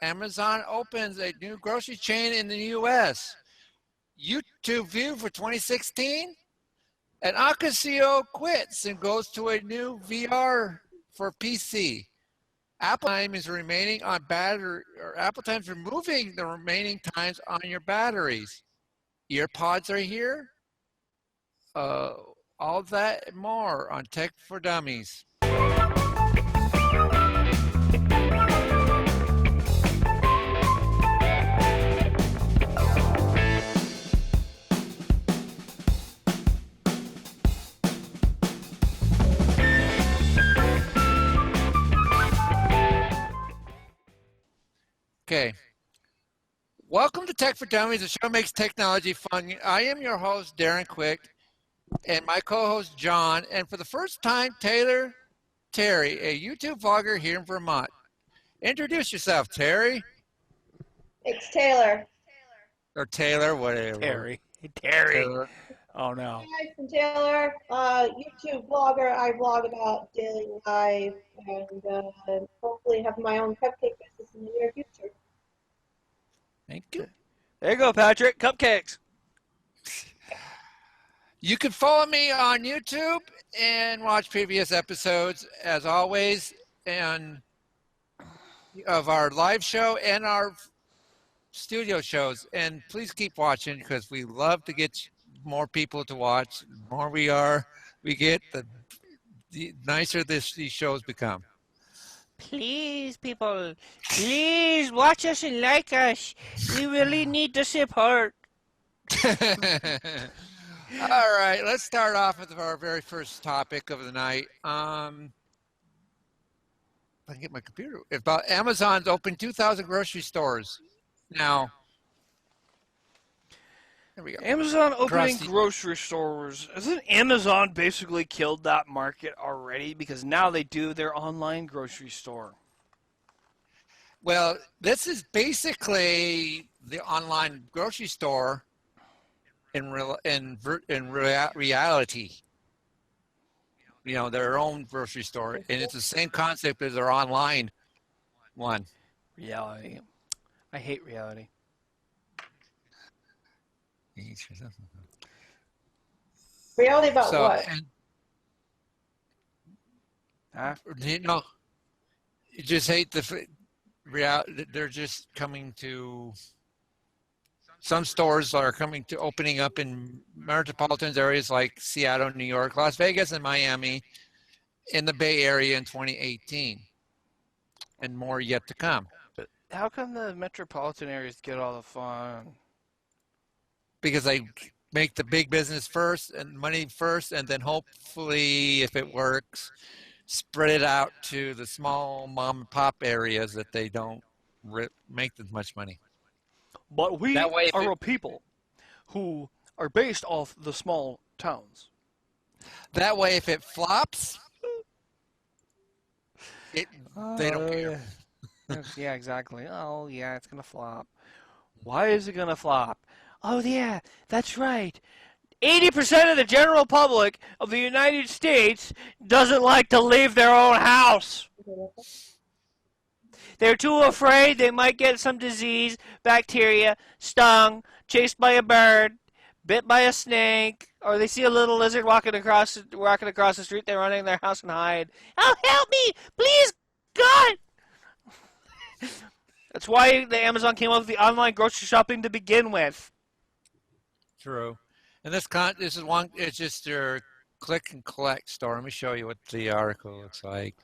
Amazon opens a new grocery chain in the U.S. YouTube view for 2016. And Ocasio quits and goes to a new VR for PC. Apple time is remaining on battery, or Apple time's removing the remaining times on your batteries. Earpods are here. Uh, all that and more on Tech for Dummies. Okay. Welcome to Tech for Dummies. The show makes technology fun. I am your host, Darren Quick, and my co-host, John. And for the first time, Taylor Terry, a YouTube vlogger here in Vermont. Introduce yourself, Terry. It's Taylor. Or Taylor, whatever. Terry. Taylor. Oh, no. Hi, I'm Taylor, YouTube vlogger. I vlog about daily life and hopefully have my own cupcake business in the near future. Thank you. There you go, Patrick. Cupcakes. You can follow me on YouTube and watch previous episodes, as always, and of our live show and our studio shows. And please keep watching because we love to get more people to watch. The more we get, the nicer these shows become. Please, people. Please watch us and like us. We really need the support. All right, let's start off with our very first topic of the night. I can get my computer. About Amazon's opened 2,000 grocery stores. Now, there we go. Amazon opening grocery stores. Hasn't Amazon basically killed that market already? Because now they do their online grocery store. Well, this is basically the online grocery store in reality. You know, their own grocery store, and it's the same concept as their online one. Reality. I hate reality. Reality about what? You know, you just hate the reality. They're just coming to. Some stores are coming to opening up in metropolitan areas like Seattle, New York, Las Vegas, and Miami, in the Bay Area in 2018, and more yet to come. But how come the metropolitan areas get all the fun? Because they make the big business first and money first, and then hopefully, if it works, spread it out to the small mom and pop areas that they don't make as much money. But we are a people who are based off the small towns. That way, if it flops, they don't care. Yeah, exactly. Oh, yeah, it's going to flop. Why is it going to flop? Oh, yeah, that's right. 80% of the general public of the United States doesn't like to leave their own house. They're too afraid they might get some disease, bacteria, stung, chased by a bird, bit by a snake, or they see a little lizard walking across the street. They run in their house and hide. Oh, help me! Please, God! That's why the Amazon came up with the online grocery shopping to begin with. True. And this is one. It's just your click and collect store. Let me show you what the article looks like.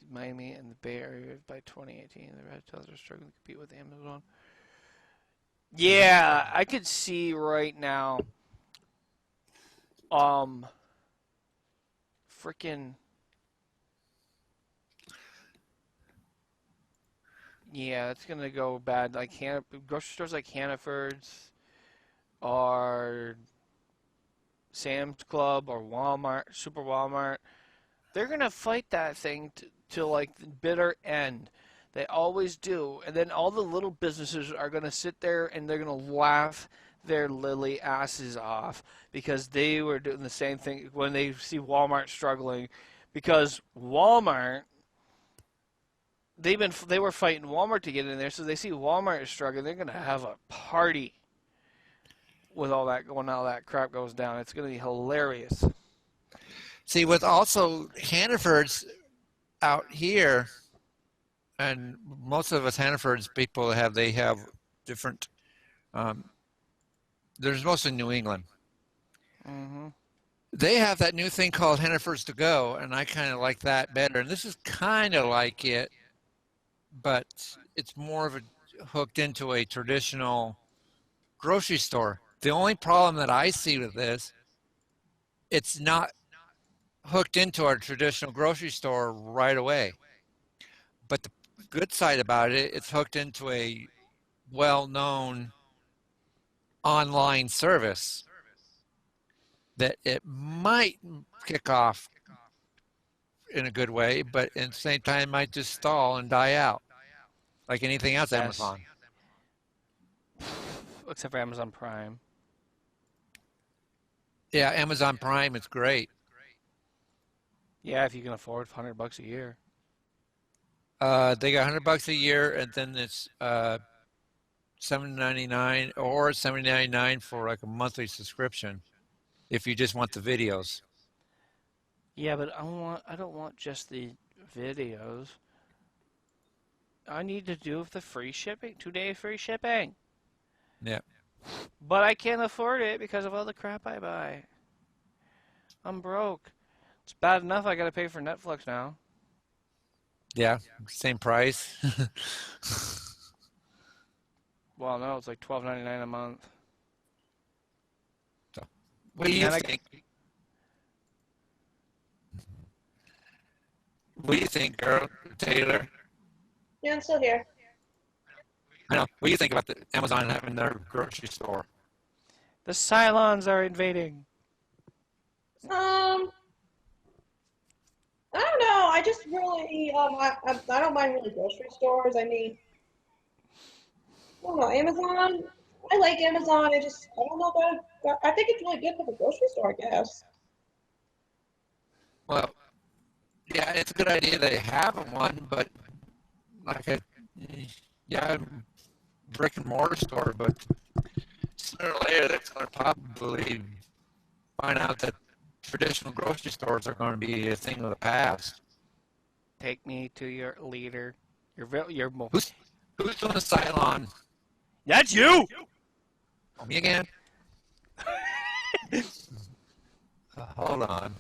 Miami and the Bay Area by 2018. The retailers are struggling to compete with Amazon. Yeah, I could see right now. Freaking. Yeah, it's gonna go bad. Like grocery stores like Hannaford's, or Sam's Club, or Walmart, Super Walmart. They're going to fight that thing to like the bitter end. They always do. And then all the little businesses are going to sit there and they're going to laugh their lily asses off because they were doing the same thing when they see Walmart struggling. Because Walmart they were fighting Walmart to get in there, so they see Walmart is struggling. They're gonna have a party with all that when all that crap goes down. It's gonna be hilarious. See, with also Hannaford's out here, and most of us Hannaford's people they have different. Um, there's mostly New England. Hmm. They have that new thing called Hannaford's to go, and I kind of like that better. And this is kind of like it, but it's more of a hooked into a traditional grocery store. The only problem that I see with this, it's not hooked into our traditional grocery store right away. But the good side about it, it's hooked into a well-known online service that it might kick off in a good way, but at the same time might just stall and die out, like anything else Yes, Amazon. except for Amazon Prime. Yeah, Amazon Prime is great. Yeah, if you can afford $100 a year. They got $100 a year, and then it's $7.99 or $7.99 for like a monthly subscription if you just want the videos. Yeah, but I don't want just the videos. I need to do with the free shipping, 2-day free shipping. Yeah, But I can't afford it because of all the crap I buy. I'm broke. It's bad enough I gotta pay for Netflix now. yeah, same price. Well, no, it's like $12.99 a month. So, what do you And I, think? What do you think, girl, Taylor? Yeah, I'm still here. I know. What do you think about the Amazon having their grocery store? the Cylons are invading. Um, I don't know. I just really, I don't mind really grocery stores. I mean, I don't know, Amazon. I like Amazon. I don't know about. I think it's really good for the grocery store, I guess. Well, yeah, it's a good idea they have one, but like a yeah, brick and mortar store, but sooner or later that's going to probably find out that traditional grocery stores are going to be a thing of the past. Take me to your leader. Your Who's doing the Cylon? That's you. Oh, me again? Hold on.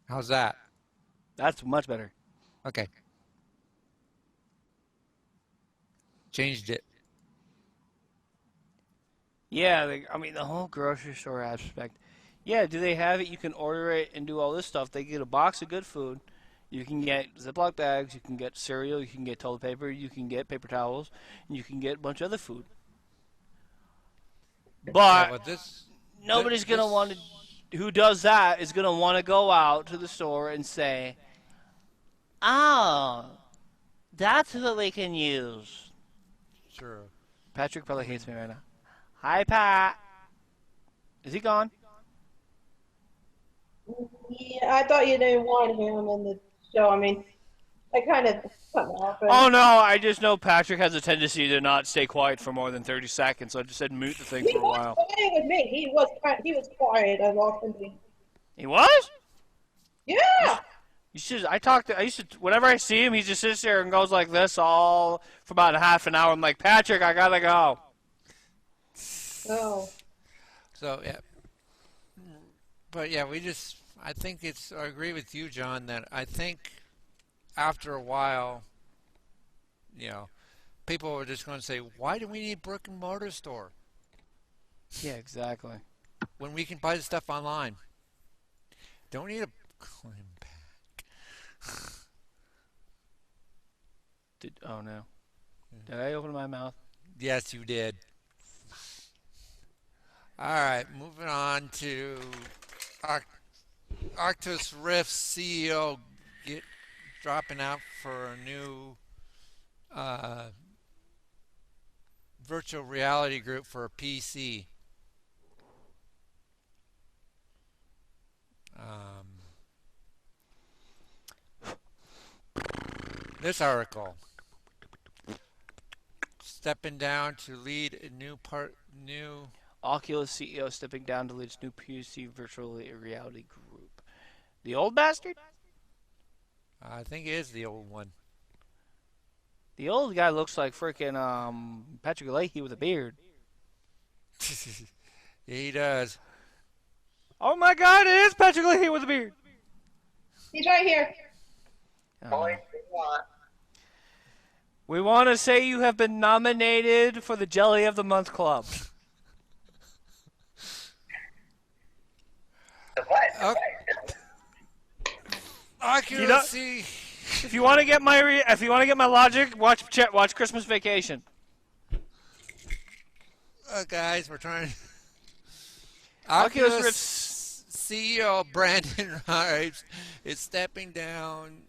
How's that? That's much better. Okay. Changed it. Yeah, I mean the whole grocery store aspect. Yeah, do they have it? You can order it and do all this stuff. They get a box of good food. You can get Ziploc bags. You can get cereal. You can get toilet paper. You can get paper towels. And you can get a bunch of other food. Yeah, But but nobody's gonna want this, to. Who does that is gonna want to go out to the store and say, "Oh, that's what we can use." sure. Patrick probably hates me right now. Hi, Pat. Is he gone? Yeah, I thought you didn't want him in the show. I mean, I kind of Oh happened. no, I just know Patrick has a tendency to not stay quiet for more than 30 seconds, so I just said mute the thing He for a was while. playing with me. He was quiet. I lost him. He was? You Yeah. should, I used to, whenever I see him, he just sits there and goes like this all for about a half an hour. I'm like, Patrick, I gotta go. Oh. So yeah, but yeah, I think I agree with you, John, that I think after a while, you know, people are just going to say, why do we need brick and mortar store Yeah, exactly. when we can buy the stuff online? Don't need a climb back. Oh no. Did I open my mouth? Yes, you did. All right, moving on to Arctis Rift CEO dropping out for a new uh, virtual reality group for a PC. Um, this article, stepping down to lead a new. Oculus CEO stepping down to lead its new PC virtual reality group. The old bastard? I think it is the old one. The old guy looks like freaking Patrick Leahy with a beard. Yeah, he does. Oh my God! It is Patrick Leahy with a beard. He's right here. We want to say you have been nominated for the Jelly of the Month Club. Oculus. If you want to get my logic, watch Christmas Vacation. Guys, we're trying. Oculus Oculus Rift CEO Brandon Rives is stepping down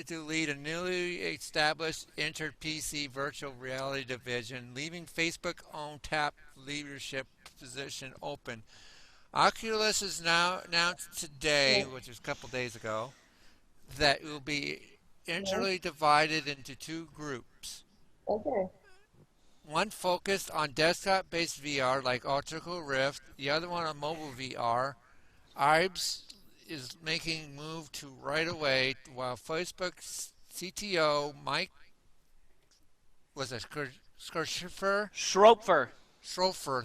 to lead a newly established inter-PC virtual reality division, leaving Facebook-owned TAP leadership position open. Oculus has now announced today, which was a couple days ago, that it will be internally divided into two groups. Okay. One focused on desktop-based VR like Oculus Rift, the other one on mobile VR. Ives is making move to right away, while Facebook's CTO Mike Schroepfer,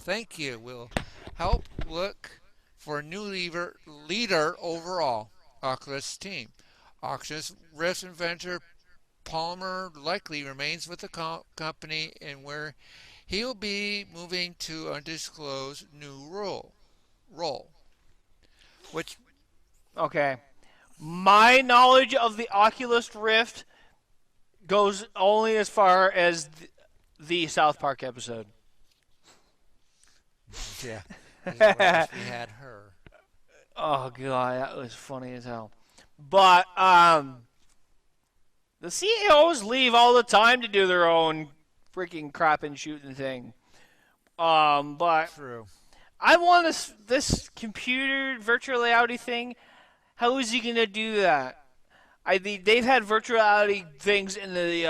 thank you, will help look for a new leader overall. Oculus team. Oculus Rift inventor Palmer likely remains with the company, and where he will be moving to undisclosed new role. Which, Okay. My knowledge of the Oculus Rift goes only as far as the South Park episode. yeah, we had her. Oh God, that was funny as hell. But the CEOs leave all the time to do their own freaking crap and shooting thing. But True. I want this computer virtual reality thing. How is he gonna do that? They've had virtual reality things in the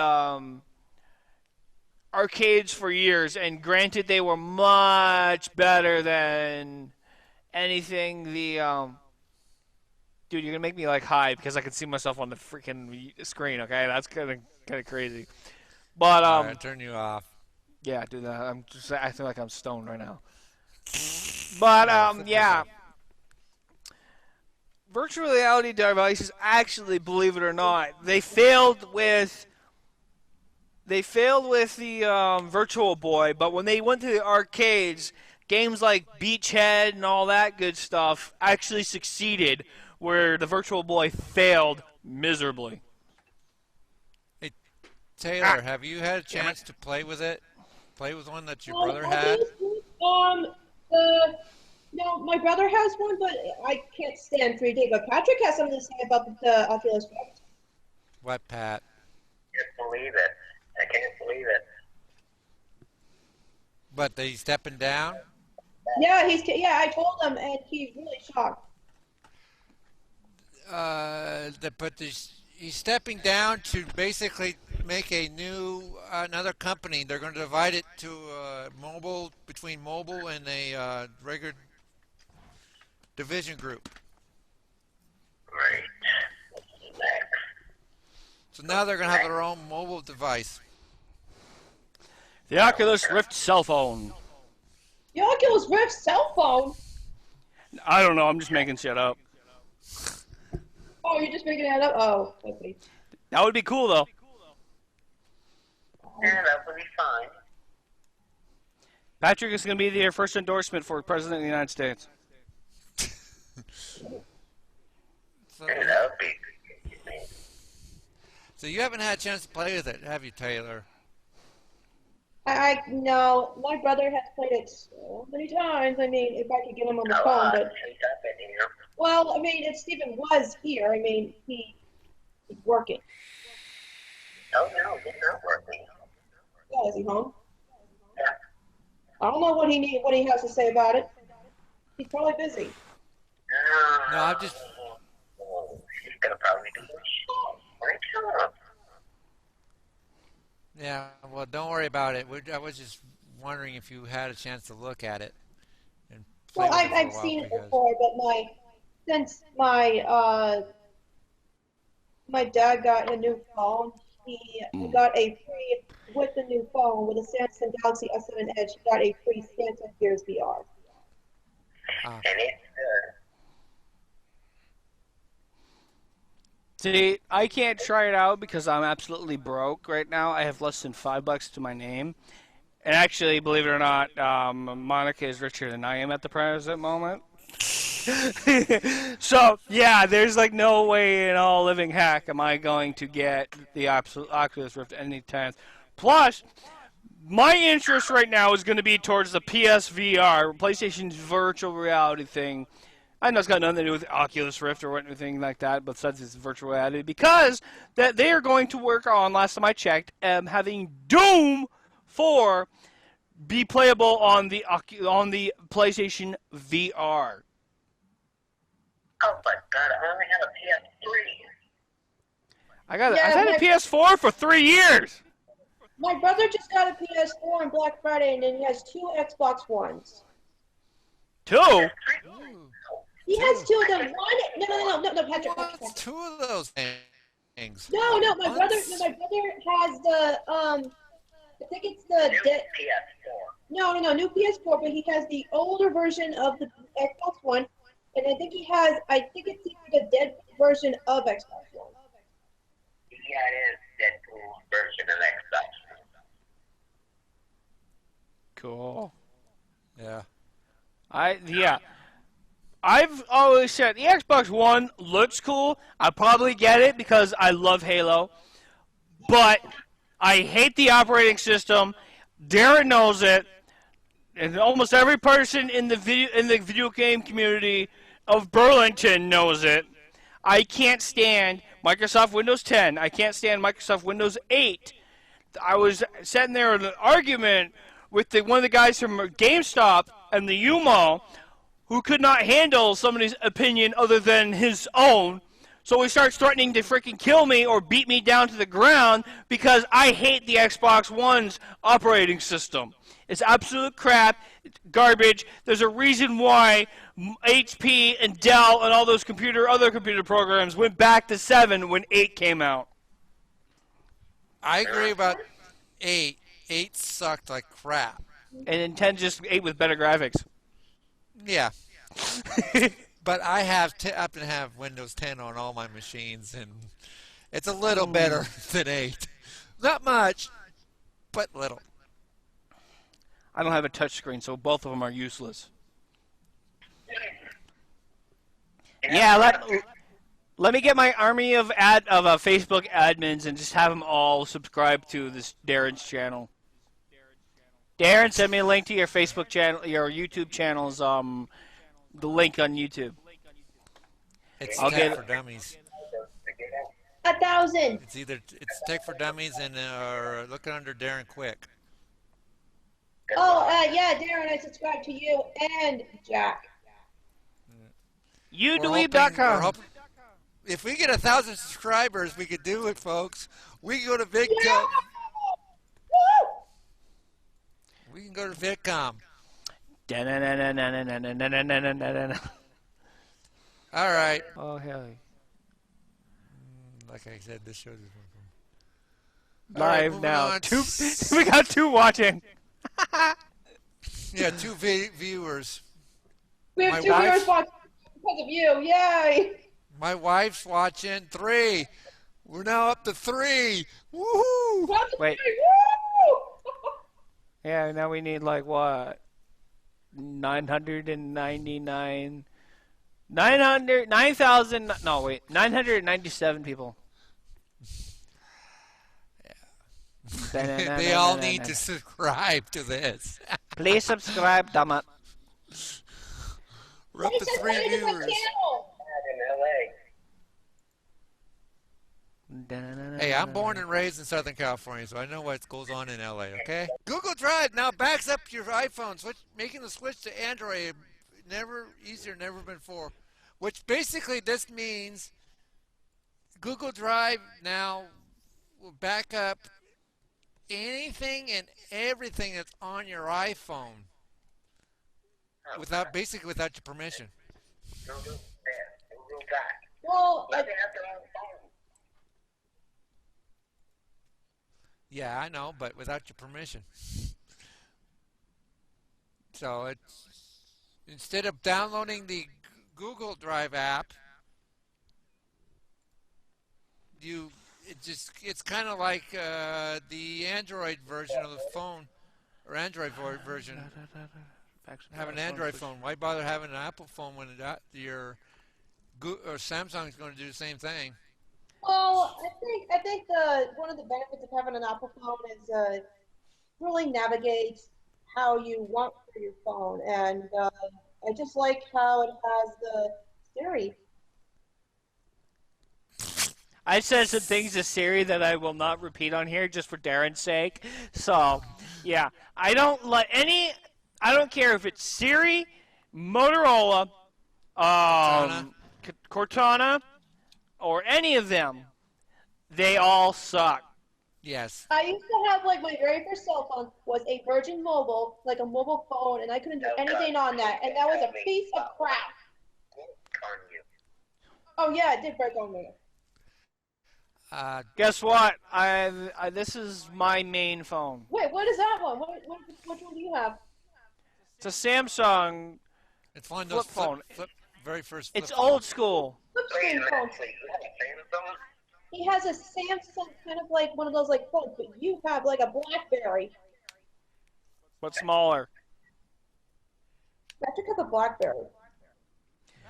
arcades for years, and granted, they were much better than anything Dude, you're gonna make me like high because I can see myself on the freaking screen. Okay, that's kind of crazy. But All right, turn you off. yeah, do that. I feel like I'm stoned right now. But yeah, virtual reality devices actually, believe it or not, they failed with the Virtual Boy. But when they went to the arcades, games like Beachhead and all that good stuff actually succeeded, where the Virtual Boy failed miserably. Hey, Taylor, have you had a chance to play with it? Play with one that your brother had? No, my brother has one, but I can't stand 3D. But Patrick has something to say about the Oculus Rift. What, Pat? Can't believe it. I can't believe it. But he's stepping down? Yeah, I told him, and he's really shocked. He's stepping down to basically make another company. They're going to divide it to between mobile and a regular division group. Great. Next. So now they're going to have their own mobile device. The Oculus Rift cell phone. The Oculus Rift cell phone? I don't know. I'm just making shit up. Oh, you're just making that up? Oh, okay. That would be cool, though. Yeah, that would be fine. Patrick is going to be their first endorsement for President of the United States. Yeah, that would be. So you haven't had a chance to play with it, have you, Taylor? No, my brother has played it so many times. I mean, if I could get him on the phone, but well, I mean, if Stephen was here, I mean, he's working. Oh no, he's not working. Yeah, is he home? Yeah. I don't know what he has to say about it. He's probably busy. No, I'm just. She's gonna probably do this. Right, Tom? Yeah, well, don't worry about it. I was just wondering if you had a chance to look at it and play Well, with it for a I've while seen it because. before, but since my dad got a new phone, he got a free with the new phone with a Samsung Galaxy S7 Edge. He got a free Samsung Gears VR. Ah, And it's See, I can't try it out because I'm absolutely broke right now. I have less than $5 to my name. And actually, believe it or not, Monica is richer than I am at the present moment. So, yeah, there's like no way in all living heck am I going to get the Oculus Rift any time. Plus, my interest right now is going to be towards the PSVR, PlayStation's virtual reality thing. I know it's got nothing to do with Oculus Rift or anything like that, but since it's virtual reality, because that they are going to work on, last time I checked, having Doom 4 be playable on the PlayStation VR. oh my god, I only have a PS3. I've had a PS4 for 3 years. My brother just got a PS4 on Black Friday, and then he has 2 Xbox Ones. 2? ooh, He has 2 of them. No, Patrick. what's 2 of those things? No, my brother has the I think it's the New PS4. no, new PS4, but he has the older version of the Xbox One, and I think it's the dead version of Xbox One. Yeah, it is Deadpool's version of Xbox. Cool. Yeah. I've always said the Xbox One looks cool. I probably get it because I love Halo, but I hate the operating system. Darren knows it, and almost every person in the video game community of Burlington knows it. I can't stand Microsoft Windows 10. I can't stand Microsoft Windows 8. I was sitting there in an argument with one of the guys from GameStop and the U-Mall who could not handle somebody's opinion other than his own. So he starts threatening to freaking kill me or beat me down to the ground because I hate the Xbox One's operating system. It's absolute crap. It's garbage. There's a reason why HP and Dell and all those other computer programs went back to 7 when 8 came out. I agree about 8. 8 sucked like crap. And then 10 just 8 with better graphics. Yeah. But I happen to have Windows 10 on all my machines, and it's a little better than 8. Not much, but little. I don't have a touchscreen, so both of them are useless. Yeah, let me get my army of Facebook admins and just have them all subscribe to this Darren's channel. Darren, send me a link to your Facebook channel, your YouTube channel's the link on YouTube. It's I'll Tech get for Dummies. 1,000. It's Tech for Dummies and or looking under Darren Quick. Oh, yeah, Darren, I subscribe to you and Jack. YouTubeweeb.com. If we get 1,000 subscribers, we could do it, folks. We can go to VidCom. Yeah! Woo! We can go to VidCom. All right. Oh, hell. Like I said, this show is Live moving now. on. We got 2 watching. Yeah, 2 viewers. We have My 2 wife- viewers watching because of you. Yay! My wife's watching 3. We're now up to 3. Woohoo! Wait. Woo! Yeah, now we need like what? 999. 9,000. No, wait. 997 people. They all need to subscribe to this. Please subscribe, damn it. We're up to 3 viewers. In LA. Hey, I'm born and raised in Southern California, so I know what goes on in LA, okay? Google Drive now backs up your iPhone, making the switch to Android never been before. which basically this means Google Drive now will back up anything and everything that's on your iPhone Oh, without basically without your permission. Google there. Google back. Well, Let me have their own phone. Yeah, I know, but without your permission. So it's instead of downloading the Google Drive app, you it's kind of like the Android version of the phone or Android version. Have an Android phone. Why bother having an Apple phone when your or Samsung's going to do the same thing? well, I think one of the benefits of having an Apple phone is really navigate how you want for your phone, and I just like how it has the Siri. I said some things to Siri that I will not repeat on here just for Darren's sake. So, yeah, I don't like any. I don't care if it's Siri, Motorola, Cortana. Cortana, or any of them. They all suck. Yes. I used to have like my very first cell phone was a Virgin Mobile, like a mobile phone, and I couldn't do anything on that, and that was a piece of crap. On you. Oh yeah, it did break on me. Guess what? This is my main phone. Wait, what is that one? Which one do you have? It's a Samsung It's one of flip those phone. very first flip It's phones. old school. Flip Wait a screen minute. phone. Wait, you have a Samsung? He has a Samsung, kind of like one of those like phones, but you have like a BlackBerry. But smaller. Patrick has a BlackBerry.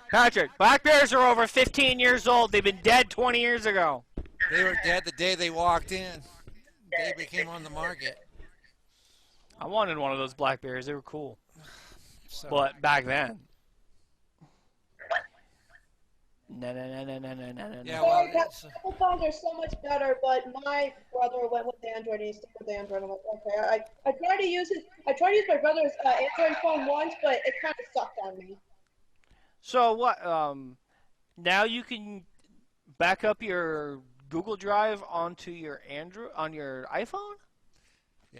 Patrick, Blackberries are over 15 years old. They've been dead 20 years ago. They were dead the day they walked in. They became on the market. I wanted one of those Blackberries. They were cool. So, But back then. No. yeah, well, Sorry, it's, Apple phones are so much better, but my brother went with Android and he stuck with Android. I'm like, okay. I tried to use my brother's Android phone once, but it kind of sucked on me. So what? Now you can back up your Google Drive onto your Android on your iPhone.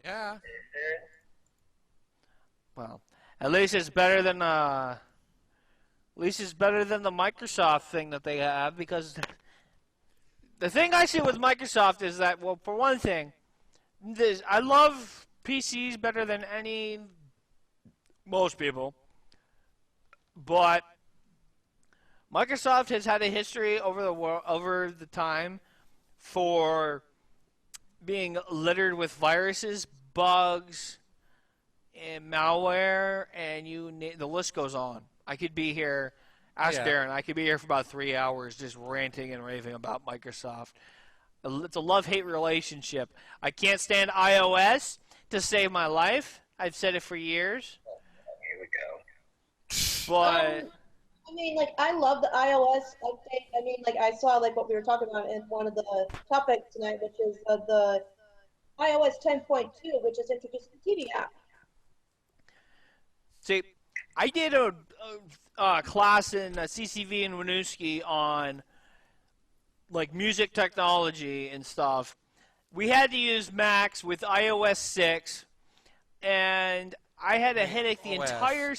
yeah. Well, at least it's better than the Microsoft thing that they have, because the thing I see with Microsoft is that, well, for one thing, I love PCs better than most people, but Microsoft has had a history over the time for being littered with viruses, bugs, and malware, and the list goes on. I could be here. Ask Yeah. Darren. I could be here for about 3 hours just ranting and raving about Microsoft. It's a love-hate relationship. I can't stand iOS to save my life. I've said it for years. Here we go. But I mean, like, I love the iOS update. I mean, like, I saw, like, what we were talking about in one of the topics tonight, which is the iOS 10.2, which is introducing the TV app. see, I did a class in CCV in Winooski on like music technology and stuff. We had to use Macs with iOS 6, and I had a headache the entire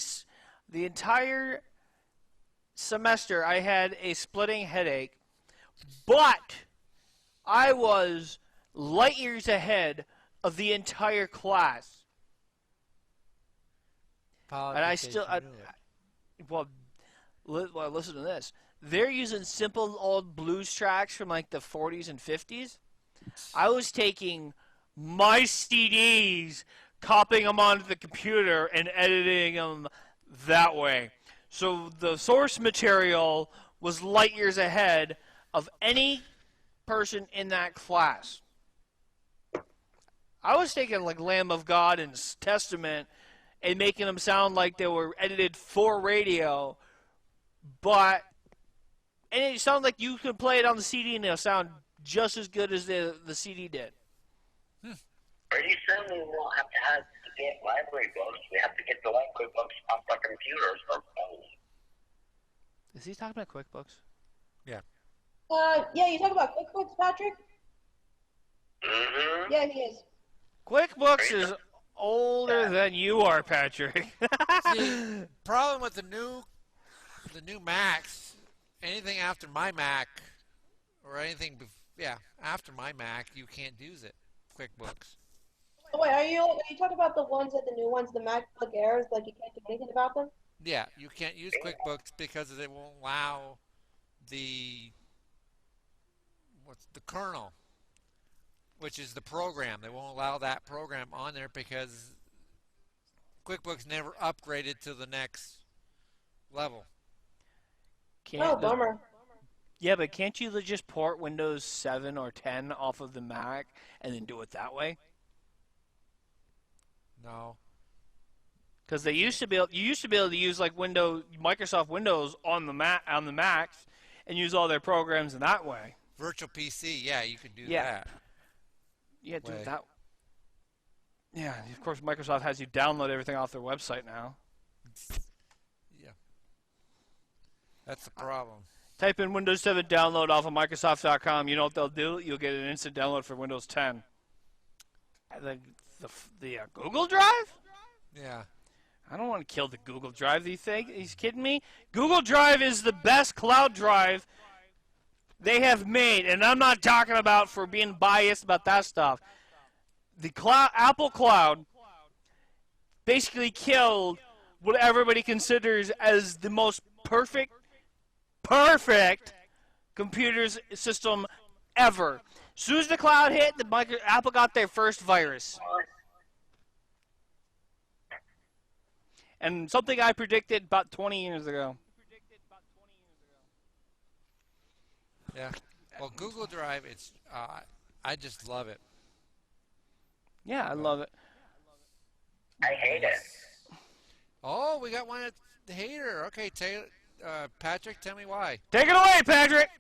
semester. I had a splitting headache, but I was light years ahead of the entire class. And I still, listen to this. They're using simple old blues tracks from like the 40s and 50s. I was taking my CDs, copying them onto the computer, and editing them that way. So the source material was light years ahead of any person in that class. I was taking like Lamb of God and Testament and making them sound like they were edited for radio, and it sounded like you could play it on the CD and it'll sound just as good as the CD did. Pretty soon we won't have to get library books. We have to get the library books off our computers or phones. Is he talking about QuickBooks? Yeah, you talk about QuickBooks, Patrick? Mm-hmm. Yeah, he is. QuickBooks is older than you are, Patrick. See, problem with the new Macs, anything after my Mac or anything, after my Mac, you can't use it. QuickBooks. Oh, wait, are you talking about the ones the new ones, the MacBook Airs? Like you can't do anything about them? Yeah, you can't use QuickBooks because it won't allow the what's the kernel, which is the program. They won't allow that program on there because QuickBooks never upgraded to the next level. Can't, Bummer. yeah, but can't you just port Windows 7 or 10 off of the Mac and then do it that way? No. Because you used to be able to use like Microsoft Windows on the Macs and use all their programs in that way. Virtual PC, yeah, you could do Yeah. that. Yeah, do Way. that. Yeah, of course Microsoft has you download everything off their website now. Yeah. That's the problem. Type in Windows 7 download off of Microsoft.com. You know what they'll do? You'll get an instant download for Windows 10. The Google Drive? Yeah. I don't want to kill the Google Drive. Do you think he's kidding me? Google Drive is the best cloud drive they have made, and I'm not talking about for being biased about that stuff. The Apple Cloud basically killed what everybody considers as the most perfect computer system ever. As soon as the cloud hit, Apple got their first virus. And something I predicted about 20 years ago. Yeah. Well, Google Drive, I just love it. Yeah, I love it. I hate it. Oh, we got one at the hater. Okay, Taylor, Patrick, tell me why. Take it away, Patrick.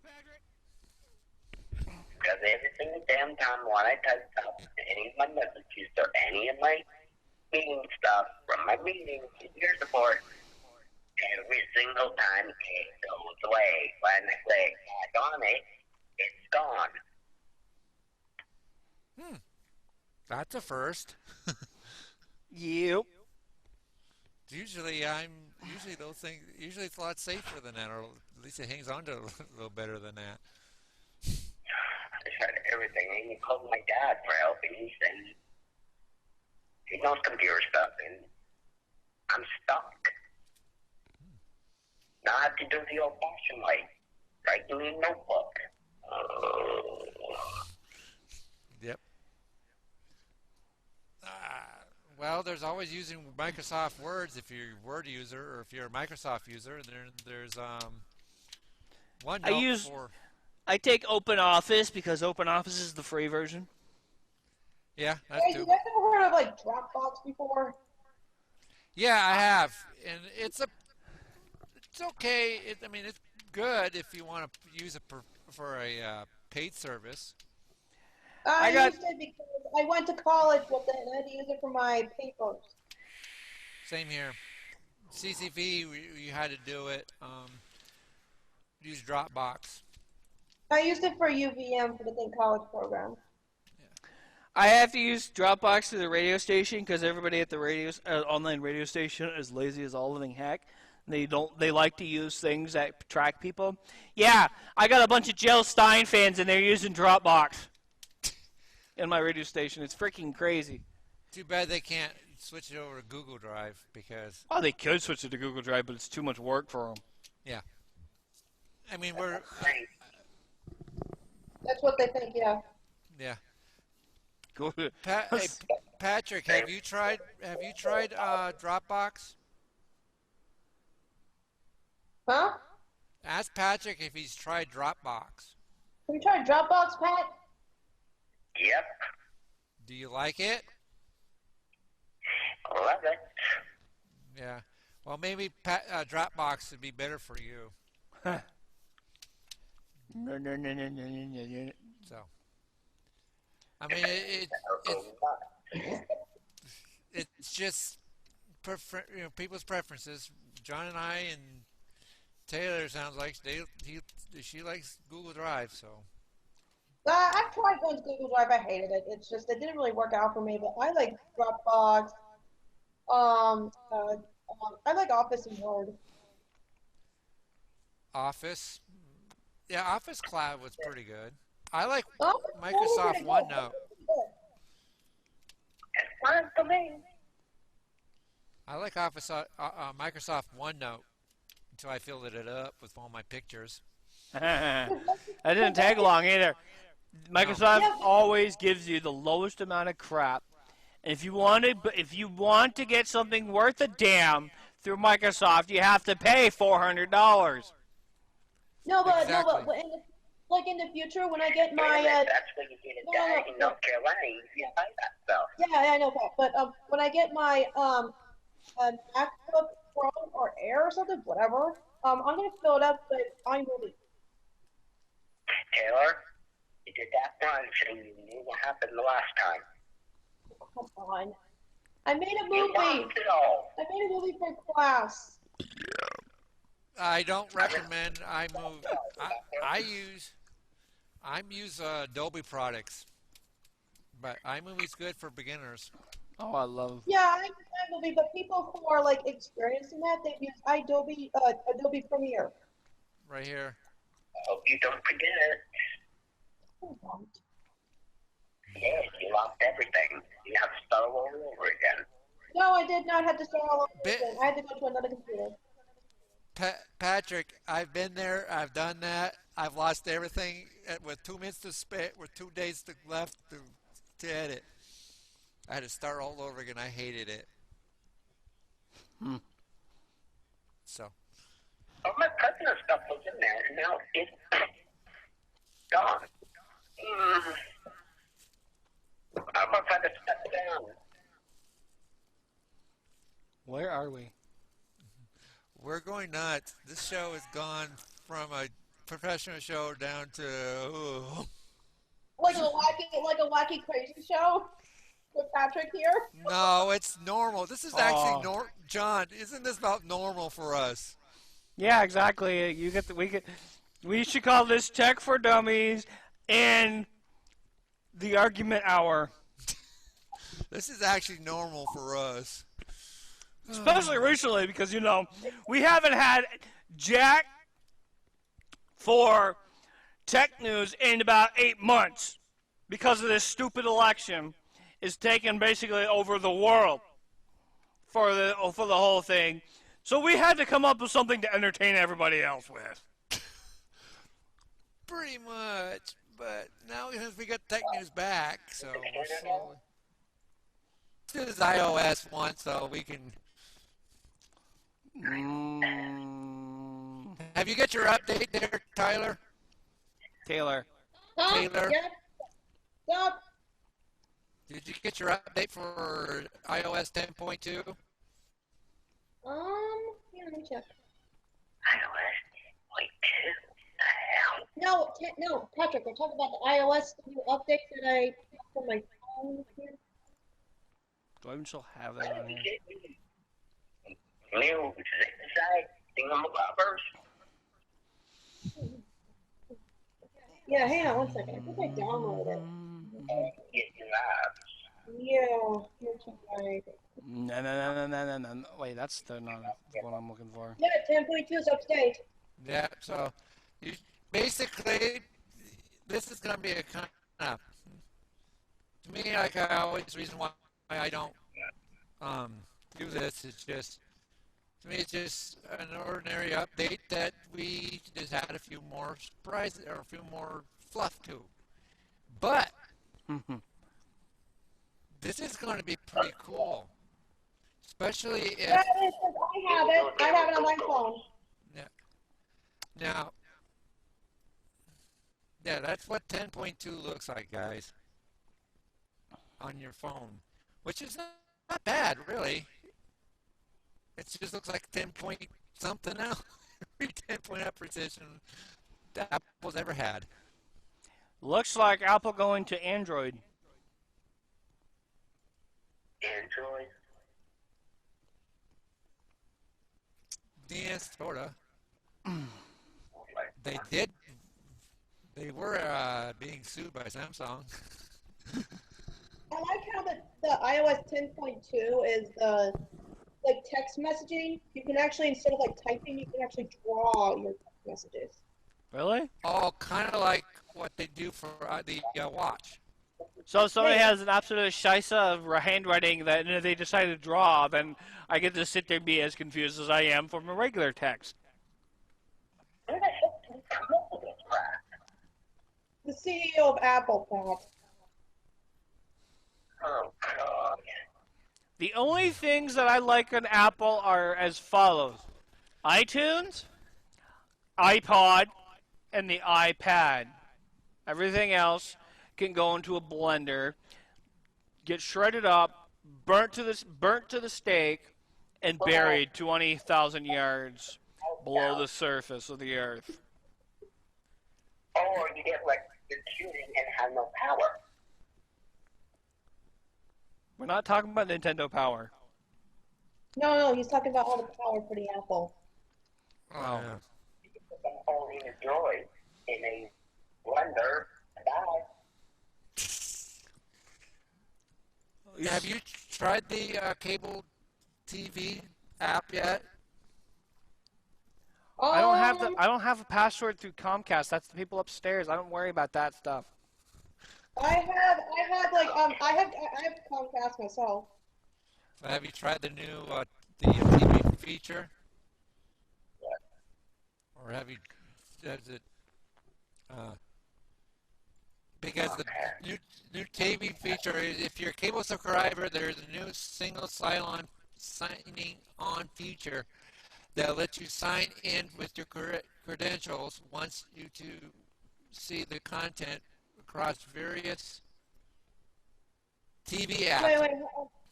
Because every single damn time when I type up any of my messages or any of my meeting stuff from my meetings years before, every single time it goes away. When I click back on it, it's gone. That's a first. Yep. Usually those things. Usually it's a lot safer than that, or at least it hangs on to it a little better than that. I tried everything. I even called my dad for help, and he knows computer stuff, and I'm stuck. Now I have to do the old-fashioned way, writing in a notebook. Yep. Well, there's always using Microsoft Words if you're a Word user, or if you're a Microsoft user. And there's OneNote I take OpenOffice because OpenOffice is the free version. Yeah, that's Hey, too. you guys ever heard of like Dropbox before? Yeah, I have, and it's okay. It's good if you want to use it for a paid service. I used it because I went to college with it and I had to use it for my papers. Same here. CCV, you had to do it. Use Dropbox. I used it for UVM for the Think College program. I have to use Dropbox to the radio station because everybody at the online radio station is lazy as all living heck. They like to use things that track people. Yeah, I got a bunch of Jill Stein fans and they're using Dropbox in my radio station. It's freaking crazy. Too bad they can't switch it over to Google Drive because. Oh, they could switch it to Google Drive, but it's too much work for them. Yeah. That's what they think, yeah. Yeah. Go ahead. Hey, Patrick, have you tried Dropbox? Huh? Ask Patrick if he's tried Dropbox. Have you tried Dropbox, Pat? Yep. Do you like it? Love it. Yeah. Well, maybe Dropbox would be better for you. No. So. It's just people's preferences. John and I and Taylor sounds like she likes Google Drive, so. I've tried going to Google Drive. I hated it. It's just it didn't really work out for me. But I like Dropbox. I like Office and Word. Office. Yeah, Office Cloud was pretty good. I like Office and Word were Microsoft pretty good. OneNote. It's fun to me. I like Microsoft OneNote until I filled it up with all my pictures. That didn't take long either. Microsoft Yeah. always gives you the lowest amount of crap. And if you want to get something worth a damn through Microsoft, you have to pay $400. No, but Exactly. in the future when I get my That's when you get a guy in North Carolina. You can buy that stuff. yeah, I know that. But when I get my MacBook Pro or Air or something, whatever, I'm gonna fill it up with iMovie. Taylor, you did that once and you knew what happened the last time. Come on. I made a You movie. lost it all. I made a movie for class. I don't recommend iMovie. I use Adobe products, but iMovie's good for beginners. Oh, I love. Yeah, I use iMovie, but people who are like experienced in that, they use Adobe Premiere. Right here. I hope you don't forget it. I won't. Yeah, you lost everything. You have to start all over again. No, I did not have to start all over Bit- again. I had to go to another computer. Patrick, I've been there. I've done that. I've lost everything with 2 minutes to spare, with 2 days left to edit. I had to start all over again. I hated it. So. All my personal stuff was in there, and now it's gone. I'm gonna try to step down. Where are we? We're going nuts. This show has gone from a professional show down to Like a wacky crazy show with Patrick here. no, it's normal. This is actually John, isn't this about normal for us? Yeah, exactly. We should call this Tech for Dummies and the Argument Hour. This is actually normal for us. Especially recently because, we haven't had Jack for tech news in about 8 months because of this stupid election is taking basically over the world for the whole thing. So we had to come up with something to entertain everybody else with. Pretty much. But now since we got tech news back, so we're slowly. This is iOS 1, so we can. Have you got your update there, Tyler? Taylor. Taylor? Yep. Stop. Did you get your update for iOS 10.2? Yeah, let me check. iOS 10.2. The hell? No, Patrick, we're talking about the iOS new update that I put for my phone here. Do I even still have that on here? New inside thingamabobbers. Yeah, hang on one second. I think I downloaded it. Get your apps. Yeah, here's my. No. Wait, that's not what I'm looking for. Yeah, 10.2 is up to date. Yeah, so basically, this is going to be a kind of, to me, like I always, reason why I don't do this is just, to me, it's just an ordinary update that we just had a few more surprises or a few more fluff to. But this is going to be pretty cool, especially if. Yeah, it is, 'cause I have it. I have it on my phone. Yeah. Now. Yeah, that's what 10.2 looks like, guys, on your phone, which is not bad, really. It just looks like 10 point something now. 10 point up precision that Apple's ever had. Looks like Apple going to Android. Android. Yeah, sorta. They did. They were being sued by Samsung. I like how the iOS 10.2 is the like text messaging. You can actually, instead of like typing, you can actually draw your text messages. Really? Oh, kind of like what they do for the watch. So if somebody has an absolute scheisse of handwriting that and if they decide to draw, then I get to sit there and be as confused as I am from a regular text. Where the heck did he come up with this crap? The CEO of Apple, Pat. Oh, God. The only things that I like on Apple are as follows. iTunes, iPod, and the iPad. Everything else can go into a blender, get shredded up, burnt to the stake, and buried 20,000 yards below the surface of the earth. Or you get electrocuted and have no power. We're not talking about Nintendo Power. No, he's talking about all the power for the Apple. Oh, Oh. yeah. You can put them all in a droid in a blender and die. Have you tried the cable TV app yet? I don't have a password through Comcast. That's the people upstairs. I don't worry about that stuff. I have Comcast myself. Have you tried the new the TV feature? Or have you? Has it? Because the new TV feature, if you're a cable subscriber, there's a new single signing on feature that lets you sign in with your credentials once you see the content across various TV apps. Wait.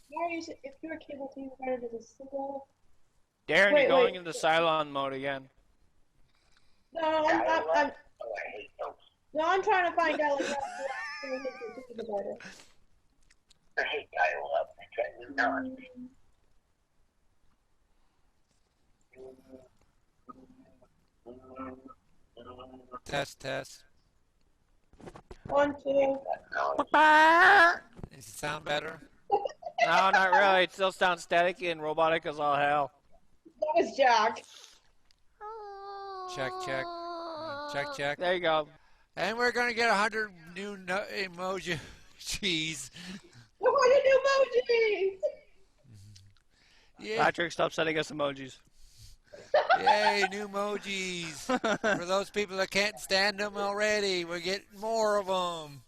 Why are you? If you're a cable TV provider, there's a single. Darren, you're going into Cylon mode again. No, Oh, I hate those. I'm trying to find out. Like, I hate dial-up. It drives me nuts. Test. 1, 2. Does it sound better? No, not really. It still sounds static and robotic as all hell. That was Jack. Check. There you go. And we're going to get 100 new emoji. Jeez. I want a new emoji. Yeah. Patrick, stop sending us emojis. Yay, new emojis. For those people that can't stand them already, we're getting more of them.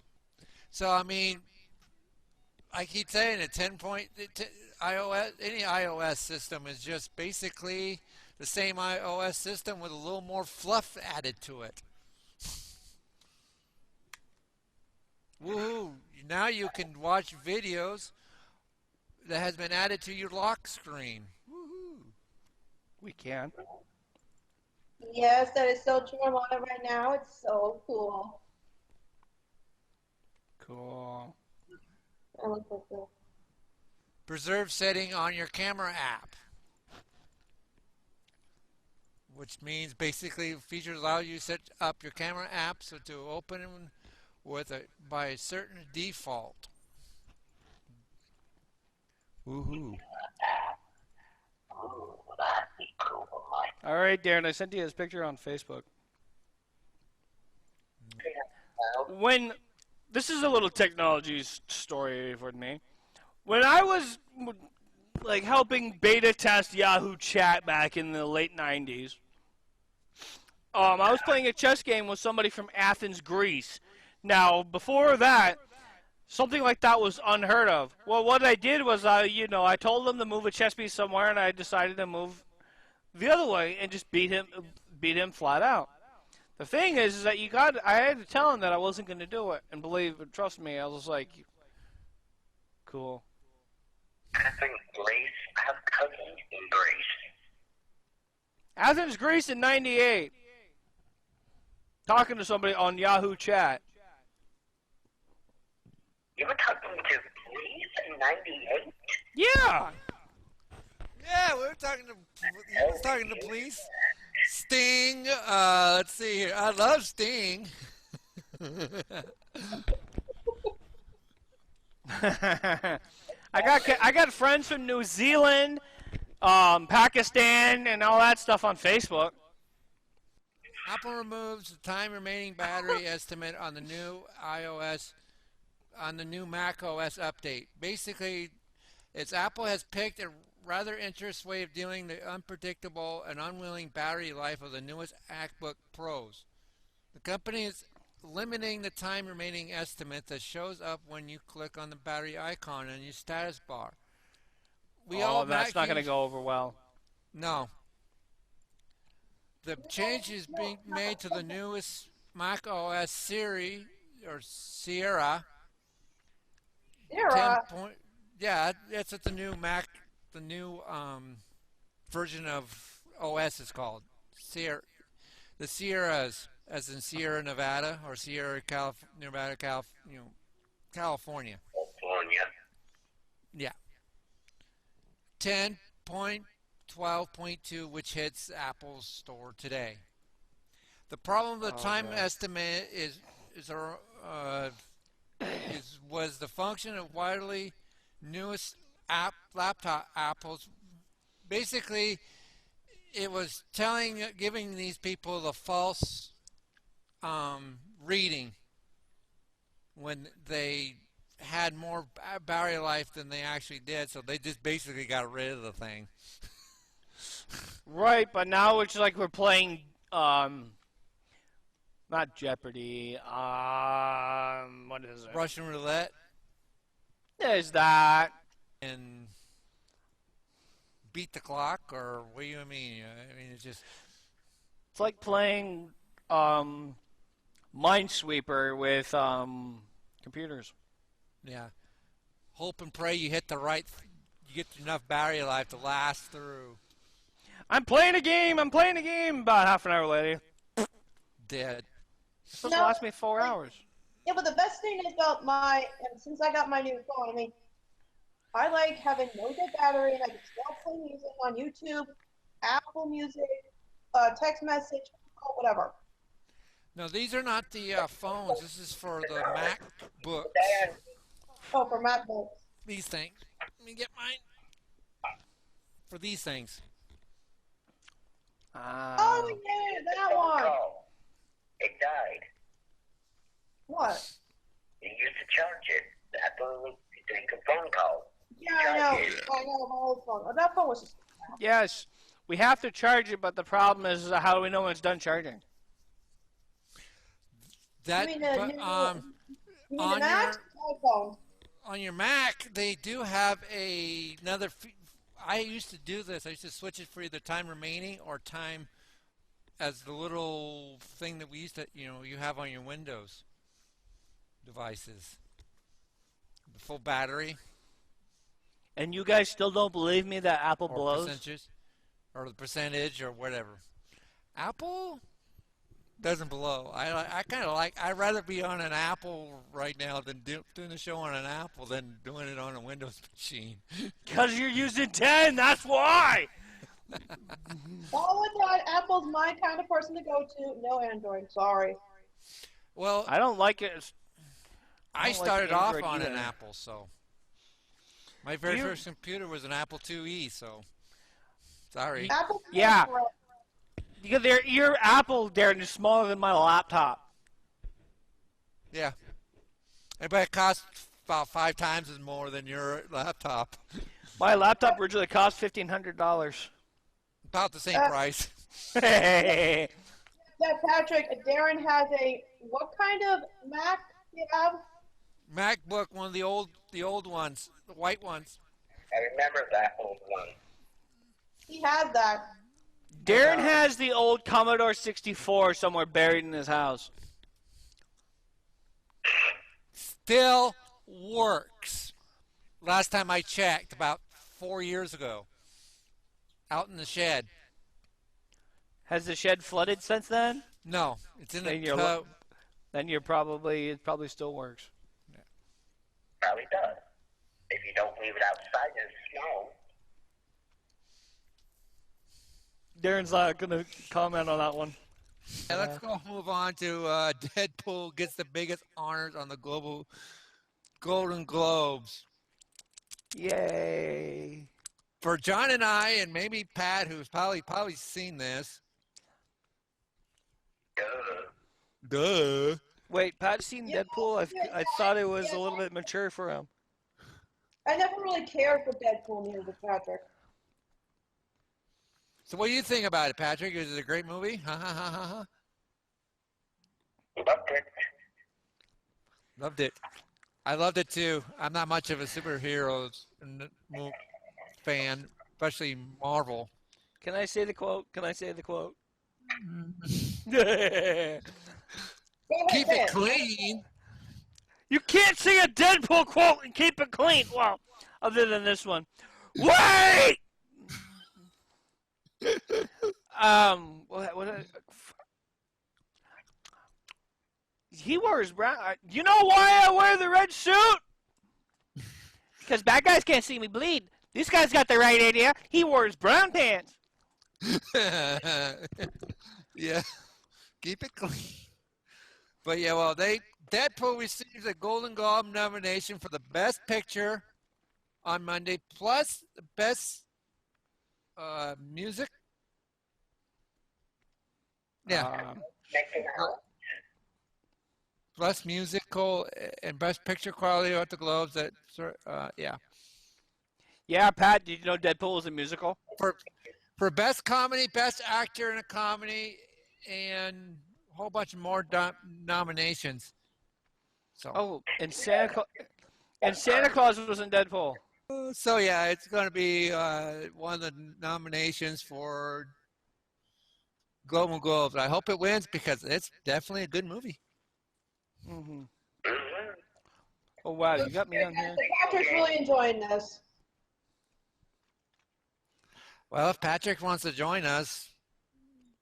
So, I mean, I keep saying it, 10 point iOS, any iOS system is just basically the same iOS system with a little more fluff added to it. Woohoo! Now you can watch videos that has been added to your lock screen. Woohoo! We can. Yes, that is so true. I'm on it right now. It's so cool. Cool. I look like that. Preserve setting on your camera app, which means basically features allow you to set up your camera app so to open by a certain default. Woohoo! All right, Darren, I sent you his picture on Facebook. When this is a little technology story for me. When I was like helping beta test Yahoo Chat back in the late 90s, I was playing a chess game with somebody from Athens, Greece. Now, before that, something like that was unheard of. Well, what I did was, I told them to move a chess piece somewhere, and I decided to move the other way and just beat him flat out. The thing is that I had to tell him that I wasn't going to do it, and trust me, I was like, cool. Athens, Greece. I have cousins in Greece. Athens, Greece in 98. Talking to somebody on Yahoo Chat. You were talking to Greece in 98? Yeah! Yeah, he was talking to police. Sting. Let's see here. I love Sting. I got friends from New Zealand, Pakistan, and all that stuff on Facebook. Apple removes the time remaining battery estimate on the new iOS on the new Mac OS update. Basically, Apple has picked a rather interesting way of dealing the unpredictable and unwilling battery life of the newest MacBook Pros. The company is limiting the time remaining estimate that shows up when you click on the battery icon in your status bar. That's not going to go over well. No. The change is being made to the newest Mac OS Siri or Sierra. 10 point, yeah, that's what the new Mac, the new version of OS is called. Sierra. The Sierras, as in Sierra Nevada or Sierra Nevada, California. California. Yeah. 10.12.2, which hits Apple's store today. The problem with the time estimate was the function of widely newest laptop Apple's. Basically, it was giving these people the false reading when they had more battery life than they actually did, so they just basically got rid of the thing. Right, but now it's like we're playing, not Jeopardy, what is it? Russian roulette There's that. and beat the clock, or what do you mean? I mean, it's just... It's like playing Minesweeper with computers. Yeah. Hope and pray you hit you get enough battery life to last through. I'm playing a game. About half an hour later. Dead. It's supposed to last me 4 hours. Yeah, but the best thing about and since I got my new phone, I mean, I like having no dead battery, and I can still play music on YouTube, Apple Music, text message, whatever. No, these are not the phones. This is for the MacBooks. Oh, for MacBooks. These things. Let me get mine. For these things. Oh, yeah, that one. It died. What? You used to charge it. Apple take a phone call. Yeah, I know. My old phone. Oh, that phone was just... Yes, we have to charge it, but the problem is how do we know when it's done charging? That, you mean but, the Mac? iPhone. On your Mac, they do have another. I used to do this. I used to switch it for either time remaining or time as the little thing that we used to, you have on your Windows devices. The full battery. And you guys still don't believe me that Apple blows? Or the percentage or whatever. Apple doesn't blow. I kind of I'd rather be on an Apple right now than doing the show on an Apple than doing it on a Windows machine. Because you're using 10, that's why! All in that, Apple's my kind of person to go to. No Android, sorry. Well, I don't like it. I started off on an Apple, so. My very first computer was an Apple IIe, so. Sorry. Apple Yeah. Because your Apple, Darren, is smaller than my laptop. Yeah. But it costs about 5 times as more than your laptop. My laptop originally cost $1,500. About the same price. Yeah, Patrick, Darren has what kind of Mac do you have? MacBook, one of the old ones, the white ones. I remember that old one. He has that. Darren has the old Commodore 64 somewhere buried in his house. Still works. Last time I checked, about 4 years ago. Out in the shed. Has the shed flooded since then? No, it's in the tub. Then it probably still works. Yeah. Probably does. If you don't leave it outside in the snow. Darren's not gonna comment on that one. Yeah, let's go move on to Deadpool gets the biggest honors on the global Golden Globes. Yay! For John and I, and maybe Pat, who's probably seen this. Duh. Wait, Pat's seen Yeah, Deadpool? yeah, I thought it was a little bit mature for him. I never really cared for Deadpool neither, Patrick. So what do you think about it, Patrick? Is it a great movie? Ha ha ha ha ha. Loved it. Loved it. I loved it too. I'm not much of a superheroes fan, especially Marvel. Can I say the quote? Can I say the quote? Go ahead, Keep say it clean. You can't say a Deadpool quote and keep it clean. Well, other than this one. Wait! What he wears brown. You know why I wear the red suit? Because bad guys can't see me bleed. This guy's got the right idea. He wears brown pants. Yeah. Keep it clean. But yeah, well, Deadpool receives a Golden Globe nomination for the Best Picture on Monday, plus the Best Music. Yeah, Best Musical and Best Picture Quality at the Globes. Yeah. Yeah, Pat, did you know Deadpool is a musical? For Best Comedy, Best Actor in a Comedy, and a whole bunch of more nominations. So. Oh, and Santa Claus was in Deadpool. So yeah, it's going to be one of the nominations for Golden Globes. I hope it wins because it's definitely a good movie. Mm-hmm. Oh wow, you got me on here. Patrick's really enjoying this. Well, if Patrick wants to join us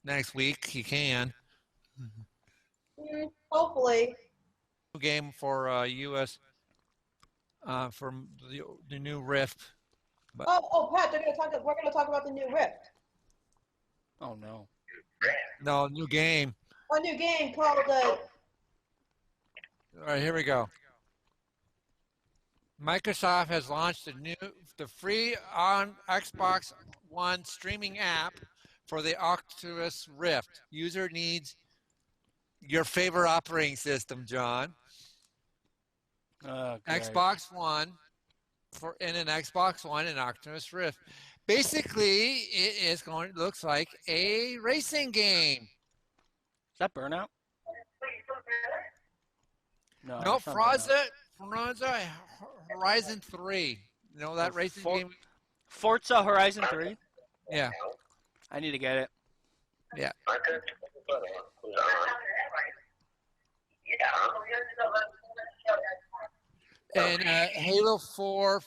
next week, he can. Hopefully. Game for U.S. From the new Rift. But, Pat, we're going to talk about the new Rift. Oh no. No, new game. A new game called All right, here we go. Microsoft has launched the free on Xbox One streaming app for the Oculus Rift. User needs your favorite operating system, John. Xbox One in an Xbox One and Oculus Rift. Basically, it looks like a racing game. Is that Burnout? No, No, it's not Forza Horizon 3. You know that racing game? Forza Horizon 3? Yeah. I need to get it. Yeah. And Halo 4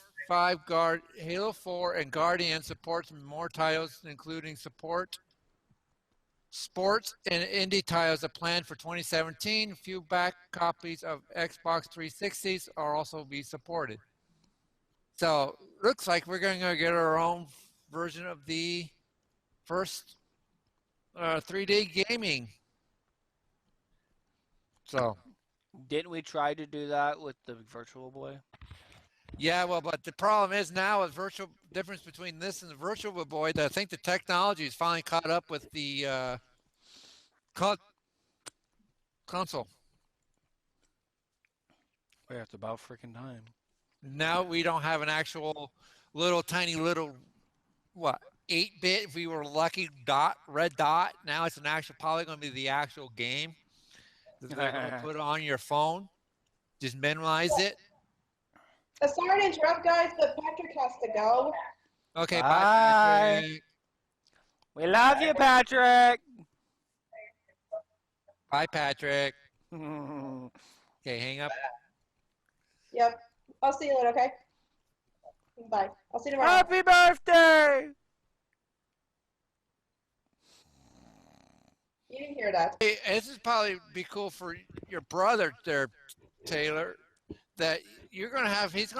and Guardian supports more titles, including sports and indie titles are planned for 2017. A few back copies of Xbox 360s are also be supported. So looks like we're going to get our own version of the first 3D gaming. So. Didn't we try to do that with the Virtual Boy? Yeah, well, but the problem is now with difference between this and the Virtual Boy, that I think the technology is finally caught up with the console. We're at about freaking time. Now we don't have an actual tiny 8-bit, if we were lucky, red dot. Now it's probably going to be the actual game. They're going to put it on your phone. Just minimize it. Sorry to interrupt, guys, but Patrick has to go. Okay, bye. Bye Patrick. We love you, Patrick. Bye, Patrick. Okay, hang up. Yep. I'll see you later, okay? Bye. I'll see you tomorrow. Happy birthday! You didn't hear that. Hey, this is probably be cool for your brother there, Taylor, that he's going to have his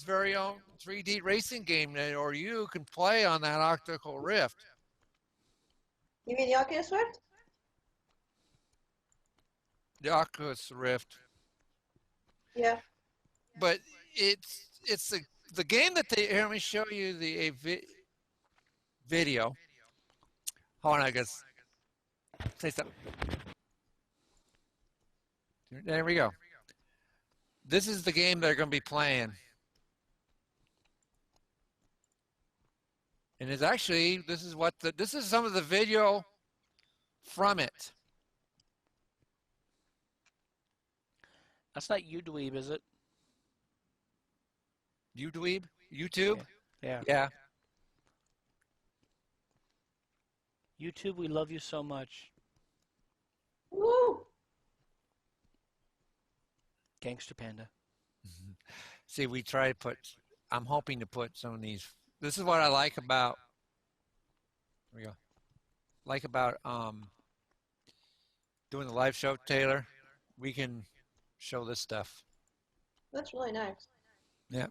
very own 3D racing game that, or you can play on that optical Rift. You mean the Oculus Rift? The Oculus Rift. Yeah. But it's the game that they here. Let me show you the video. Hold on, I guess. Say something. There we go. This is the game they're going to be playing. And it's actually this is some of the video from it. That's not UDweeb, is it? YouTube? YouTube? Yeah. Yeah. YouTube, we love you so much. Woo! Gangster Panda. See, we try to put. I'm hoping to put some of these. This is what I like about. Here we go. Like about doing the live show, Taylor. We can show this stuff. That's really nice. Yeah.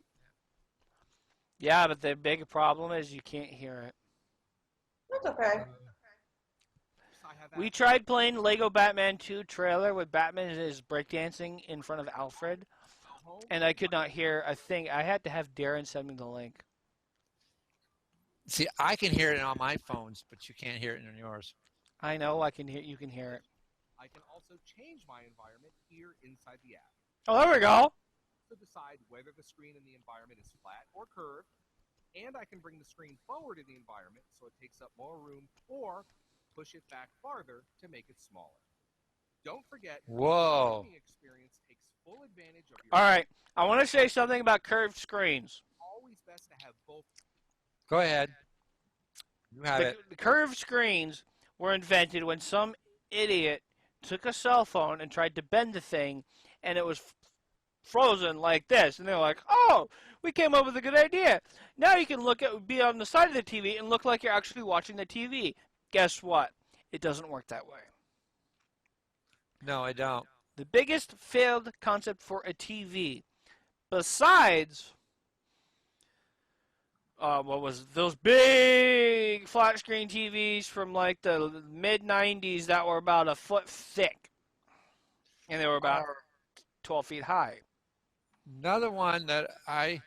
Yeah, but the big problem is you can't hear it. That's okay. We tried playing Lego Batman 2 trailer with Batman is breakdancing in front of Alfred, and I could not hear a thing. I had to have Darren send me the link. See, I can hear it on my phones, but you can't hear it in yours. I know, I can hear. You can hear it. I can also change my environment here inside the app. Oh, there we go. To decide whether the screen in the environment is flat or curved, and I can bring the screen forward in the environment so it takes up more room, or push it back farther to make it smaller. Don't forget, Whoa. the gaming experience takes full advantage of your. All right, I want to say something about curved screens. Always best to have both. Go ahead. You have it. The curved screens were invented when some idiot took a cell phone and tried to bend the thing, and it was frozen like this. And they're like, oh, we came up with a good idea. Now you can be on the side of the TV and look like you're actually watching the TV. Guess what? It doesn't work that way. No, I don't. The biggest failed concept for a TV, besides what was those big flat screen TVs from like the mid 90s that were about a foot thick, and they were about 12 feet high. Another one that I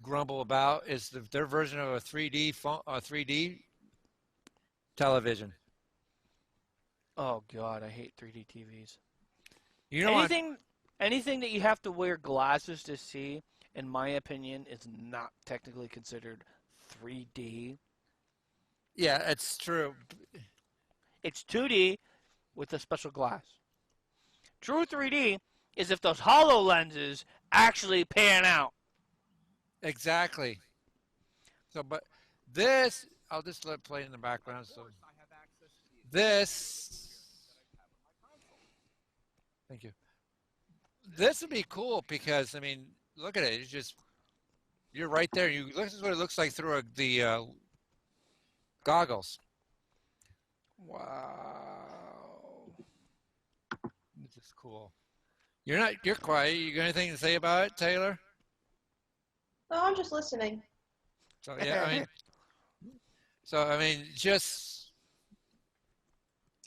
grumble about is their version of a 3D television. Oh God, I hate 3D TVs. You know Anything that you have to wear glasses to see, in my opinion, is not technically considered 3D. Yeah, it's true. It's 2D with a special glass. True 3D is if those HoloLenses actually pan out. Exactly. So, but this, I'll just let it play in the background. So, this, thank you. This would be cool because, I mean, look at it. It's just, you're right there. This is what it looks like through the goggles. Wow. This is cool. You're quiet. You got anything to say about it, Taylor? No, I'm just listening. So, yeah, I mean,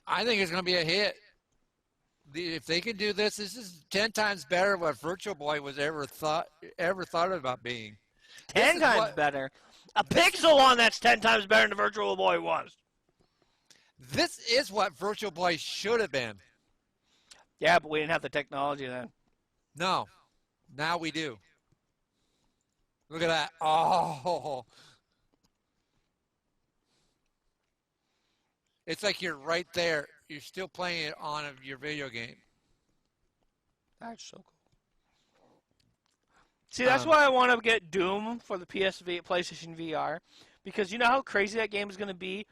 I think it's going to be a hit. If they can do this, this is 10 times better than what Virtual Boy was ever thought about being. 10 times better. A pixel on that's 10 times better than Virtual Boy was. This is what Virtual Boy should have been. Yeah, but we didn't have the technology then. No. Now we do. Look at that. Oh. It's like you're right there. You're still playing it on your video game. That's so cool. See, that's why I want to get Doom for the PlayStation VR, because you know how crazy that game is going to be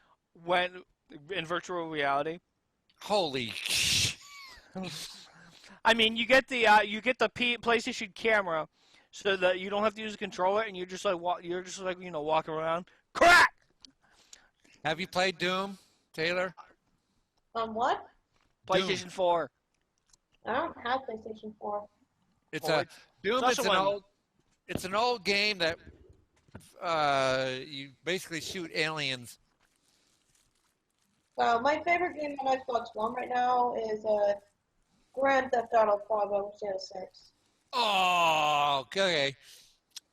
when in virtual reality. Holy! I mean, you get the PlayStation camera, so that you don't have to use a controller, and you're just like walking around. Crack! Have you played Doom, Taylor? What? PlayStation 4. I don't have PlayStation 4. Doom. It's an old game that you basically shoot aliens. My favorite game on Xbox One right now is Grand Theft Auto 5 over 6. Oh, okay.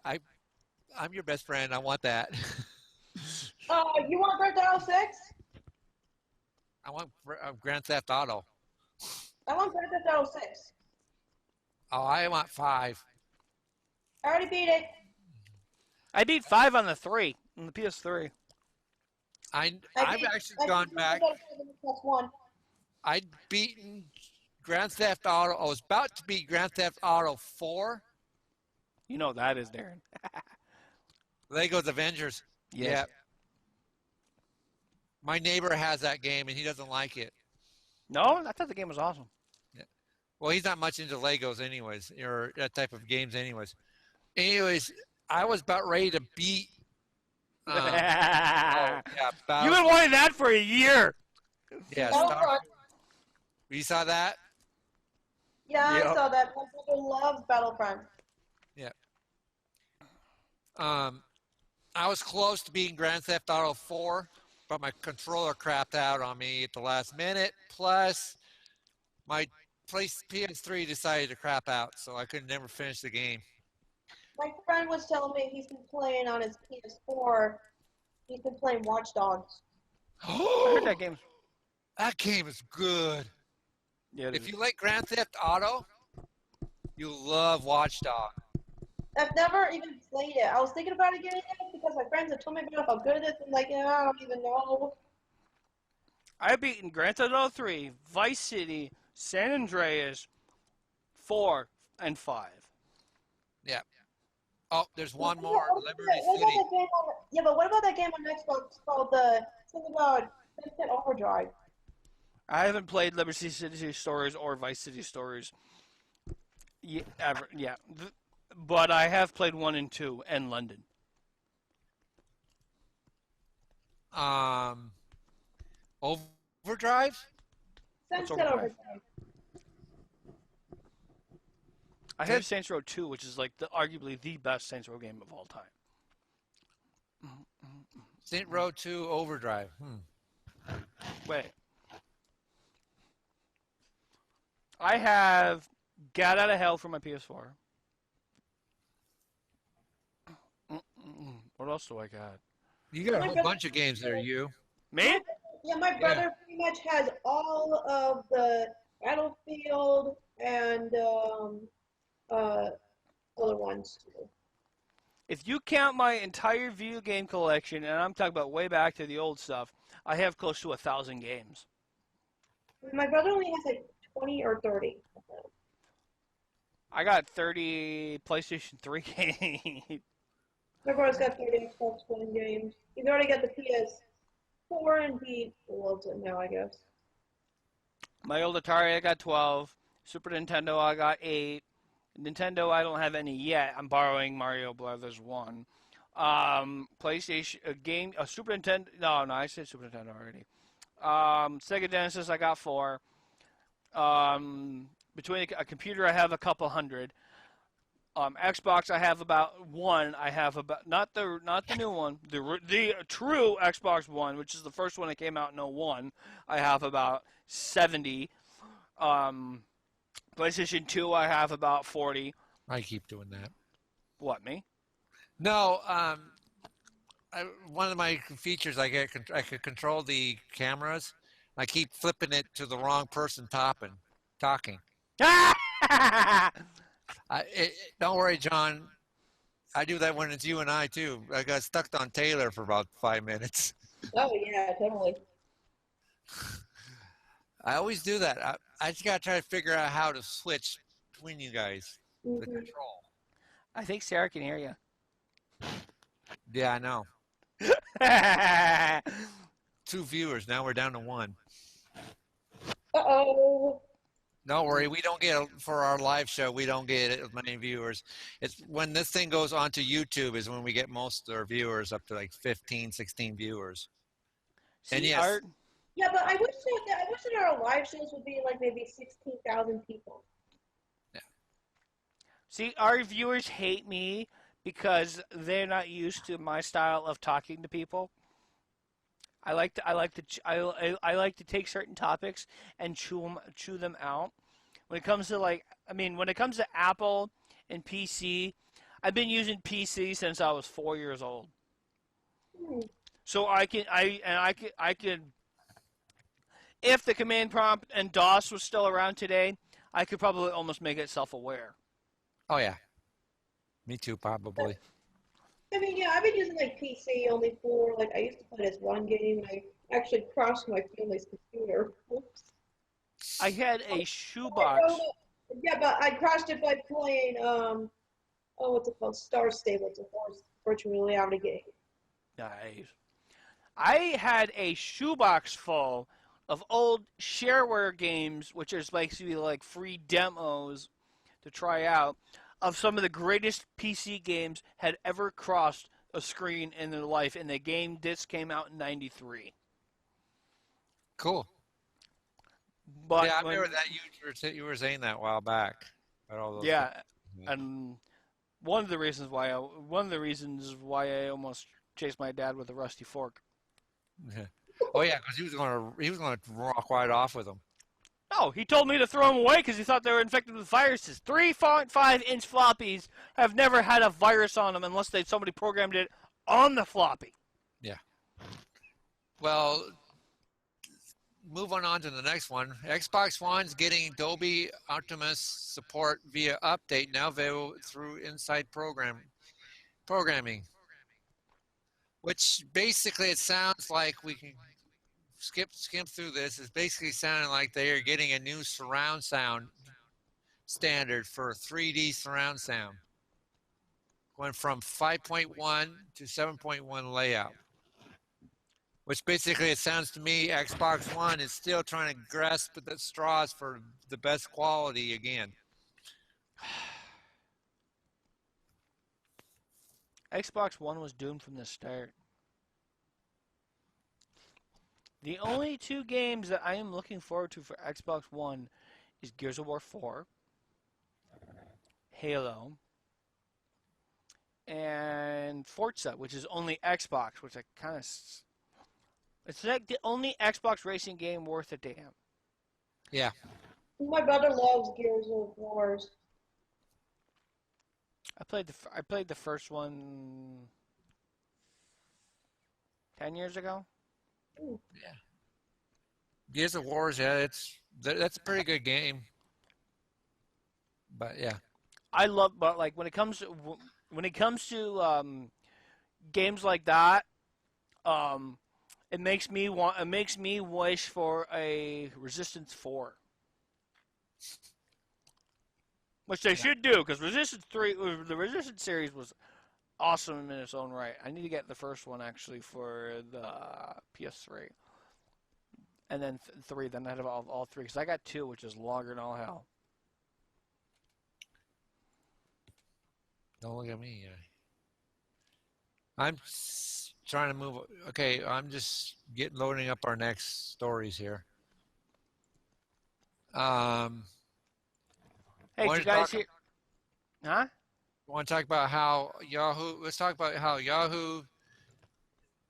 I'm your best friend. I want that. You want Grand Theft Auto 6? I want Grand Theft Auto. I want Grand Theft Auto 6. Oh, I want 5. I already beat it. I beat 5 on the PS3. I've I actually beat gone Grand back. Theft Auto 7 plus 1. I'd beaten Grand Theft Auto. I was about to beat Grand Theft Auto 4. You know what that is, Darren. Lego's Avengers. Yes. Yeah. My neighbor has that game and he doesn't like it. No, I thought the game was awesome. Well, he's not much into Legos anyways, or that type of games anyways. Anyways, I was about ready to beat. Yeah, You've been wanting that for a year. Yeah, Battlefront. You saw that? Yeah, Yep. I saw that. My brother loves Battlefront. Yeah. I was close to beating Grand Theft Auto 4, but my controller crapped out on me at the last minute. Plus, my PS3 decided to crap out, so I could never finish the game. My friend was telling me he's been playing on his PS4. He's been playing Watch Dogs. I heard that game. That game is good. Yeah, If you like Grand Theft Auto, you'll love Watch Dogs. I've never even played it. I was thinking about it getting it because my friends had told me about how good it is. I'm like, yeah, I don't even know. I've beaten Grand Theft Auto 3, Vice City, San Andreas, 4, and 5. Yeah. Oh, there's one more, Liberty What about City. that game on, but what about that game on Xbox called something about Sunset Overdrive? I haven't played Liberty City Stories or Vice City Stories ever. Yeah. But I have played 1 and 2 and London. Overdrive? Sunset Overdrive? Overdrive. I have Saints Row 2, which is like arguably the best Saints Row game of all time. Saint Row 2 Overdrive. Wait. I have Gat Out of Hell for my PS4. What else do I got? You got a whole bunch of games there, you. Me? Yeah, my brother pretty much has all of the Battlefield and other ones too. If you count my entire video game collection, and I'm talking about way back to the old stuff, I have close to 1,000 games. My brother only has like 20 or 30. I got 30 PlayStation 3 games. My brother's got 30 Xbox One games. He's already got the PS4 and he loves it now, I guess. My old Atari, I got 12. Super Nintendo, I got 8. Nintendo, I don't have any yet. I'm borrowing Mario Brothers 1. PlayStation, a Super Nintendo. No, I said Super Nintendo already. Sega Genesis, I got 4. Between a computer, I have a couple hundred. Xbox, I have about 1. I have about not the new one, the true Xbox One, which is the first one that came out in '01. I have about 70. PlayStation 2, I have about 40. I keep doing that. What, me? No, one of my features I could control the cameras. I keep flipping it to the wrong person talking. Don't worry, John. I do that when it's you and I too. I got stuck on Taylor for about 5 minutes. Oh yeah, totally. I always do that. I just gotta try to figure out how to switch between you guys. The control. I think Sarah can hear you. Yeah, I know. 2 viewers. Now we're down to 1. Uh-oh. Don't worry, we don't get for our live show. We don't get as many viewers. It's when this thing goes onto YouTube is when we get most of our viewers up to like 15, 16 viewers. And yes, Art, Yeah, but I wish that our live shows would be like maybe 16,000 people. see, our viewers hate me because they're not used to my style of talking to people. I like to take certain topics and chew them out. When it comes to when it comes to Apple and PC, I've been using PC since I was 4 years old. Hmm. So I could if the command prompt and DOS was still around today, I could probably almost make it self-aware. Oh yeah, me too, probably. I mean, yeah, I've been using like PC only for like I used to play this one game and I actually crashed my family's computer. Oops. I had a I shoebox. wrote it. Yeah, but I crashed it by playing what's it called? Star Stable. It's a virtual reality game. Nice. I had a shoebox full of old shareware games, which is basically like free demos to try out, of some of the greatest PC games had ever crossed a screen in their life, and the game disc came out in '93. Cool. But Yeah, I remember that you were saying that a while back about all those. yeah, Things. and one of the reasons why I almost chased my dad with a rusty fork. Yeah. Oh yeah, because he was gonna rock right off with them. No, he told me to throw them away because he thought they were infected with viruses. 3.5-inch floppies have never had a virus on them unless somebody programmed it on the floppy. Yeah. Well, moving on to the next one. Xbox One's getting Dolby Optimus support via update now available through Inside Programming. Which basically it sounds like we can skim through this. It's basically sounding like they are getting a new surround sound standard for 3D surround sound, going from 5.1 to 7.1 layout. Which basically it sounds to me Xbox One is still trying to grasp the straws for the best quality again. Xbox One was doomed from the start. The only two games that I am looking forward to for Xbox One is Gears of War 4, Halo, and Forza, which is only Xbox, which I kind of... It's like the only Xbox racing game worth a damn. Yeah. My brother loves Gears of War. I played the first one 10 years ago. Yeah. Gears of War, yeah, that's a pretty good game. But yeah. But like when it comes to games like that, it makes me wish for a Resistance 4. Which they should do, because Resistance 3, the Resistance series was awesome in its own right. I need to get the first one, actually, for the PS3. And then 3, then I'd have all 3, because I got 2, which is longer than all hell. Don't look at me. I'm trying to move. Okay, I'm just loading up our next stories here. Hey, did you guys hear? Huh? Want to talk about how Yahoo? Let's talk about how Yahoo.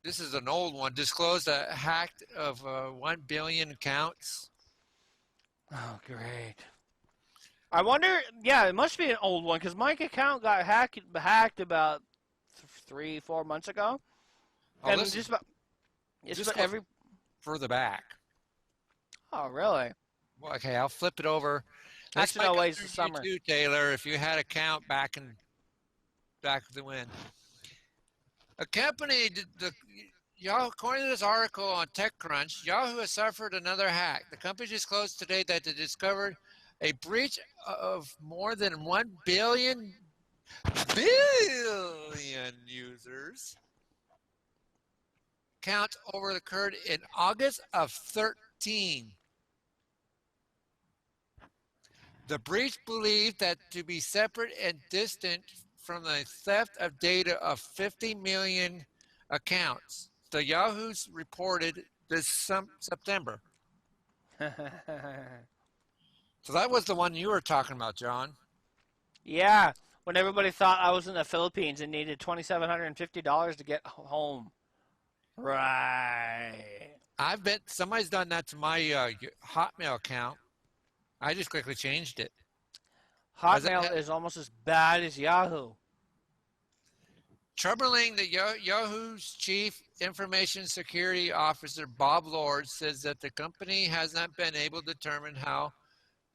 This is an old one. Disclosed a hacked of 1 billion accounts. Oh, great. I wonder. Yeah, it must be an old one because my account got hacked about 3-4 months ago, and just about every further back. Oh, really? Well, okay, I'll flip it over. That's no ways the summer. Too, Taylor, if you had a count back of the wind. A company, according to this article on TechCrunch, Yahoo has suffered another hack. The company disclosed today that they discovered a breach of more than 1 billion users. Count occurred in August of 2013. The breach believed that to be separate and distant from the theft of data of 50 million accounts. The Yahoo's reported this September. So that was the one you were talking about, John. Yeah, when everybody thought I was in the Philippines and needed $2,750 to get home. Right. Somebody's done that to my Hotmail account. I just quickly changed it. Hotmail is almost as bad as Yahoo. Troubling that Yahoo's chief information security officer, Bob Lord, says that the company has not been able to determine how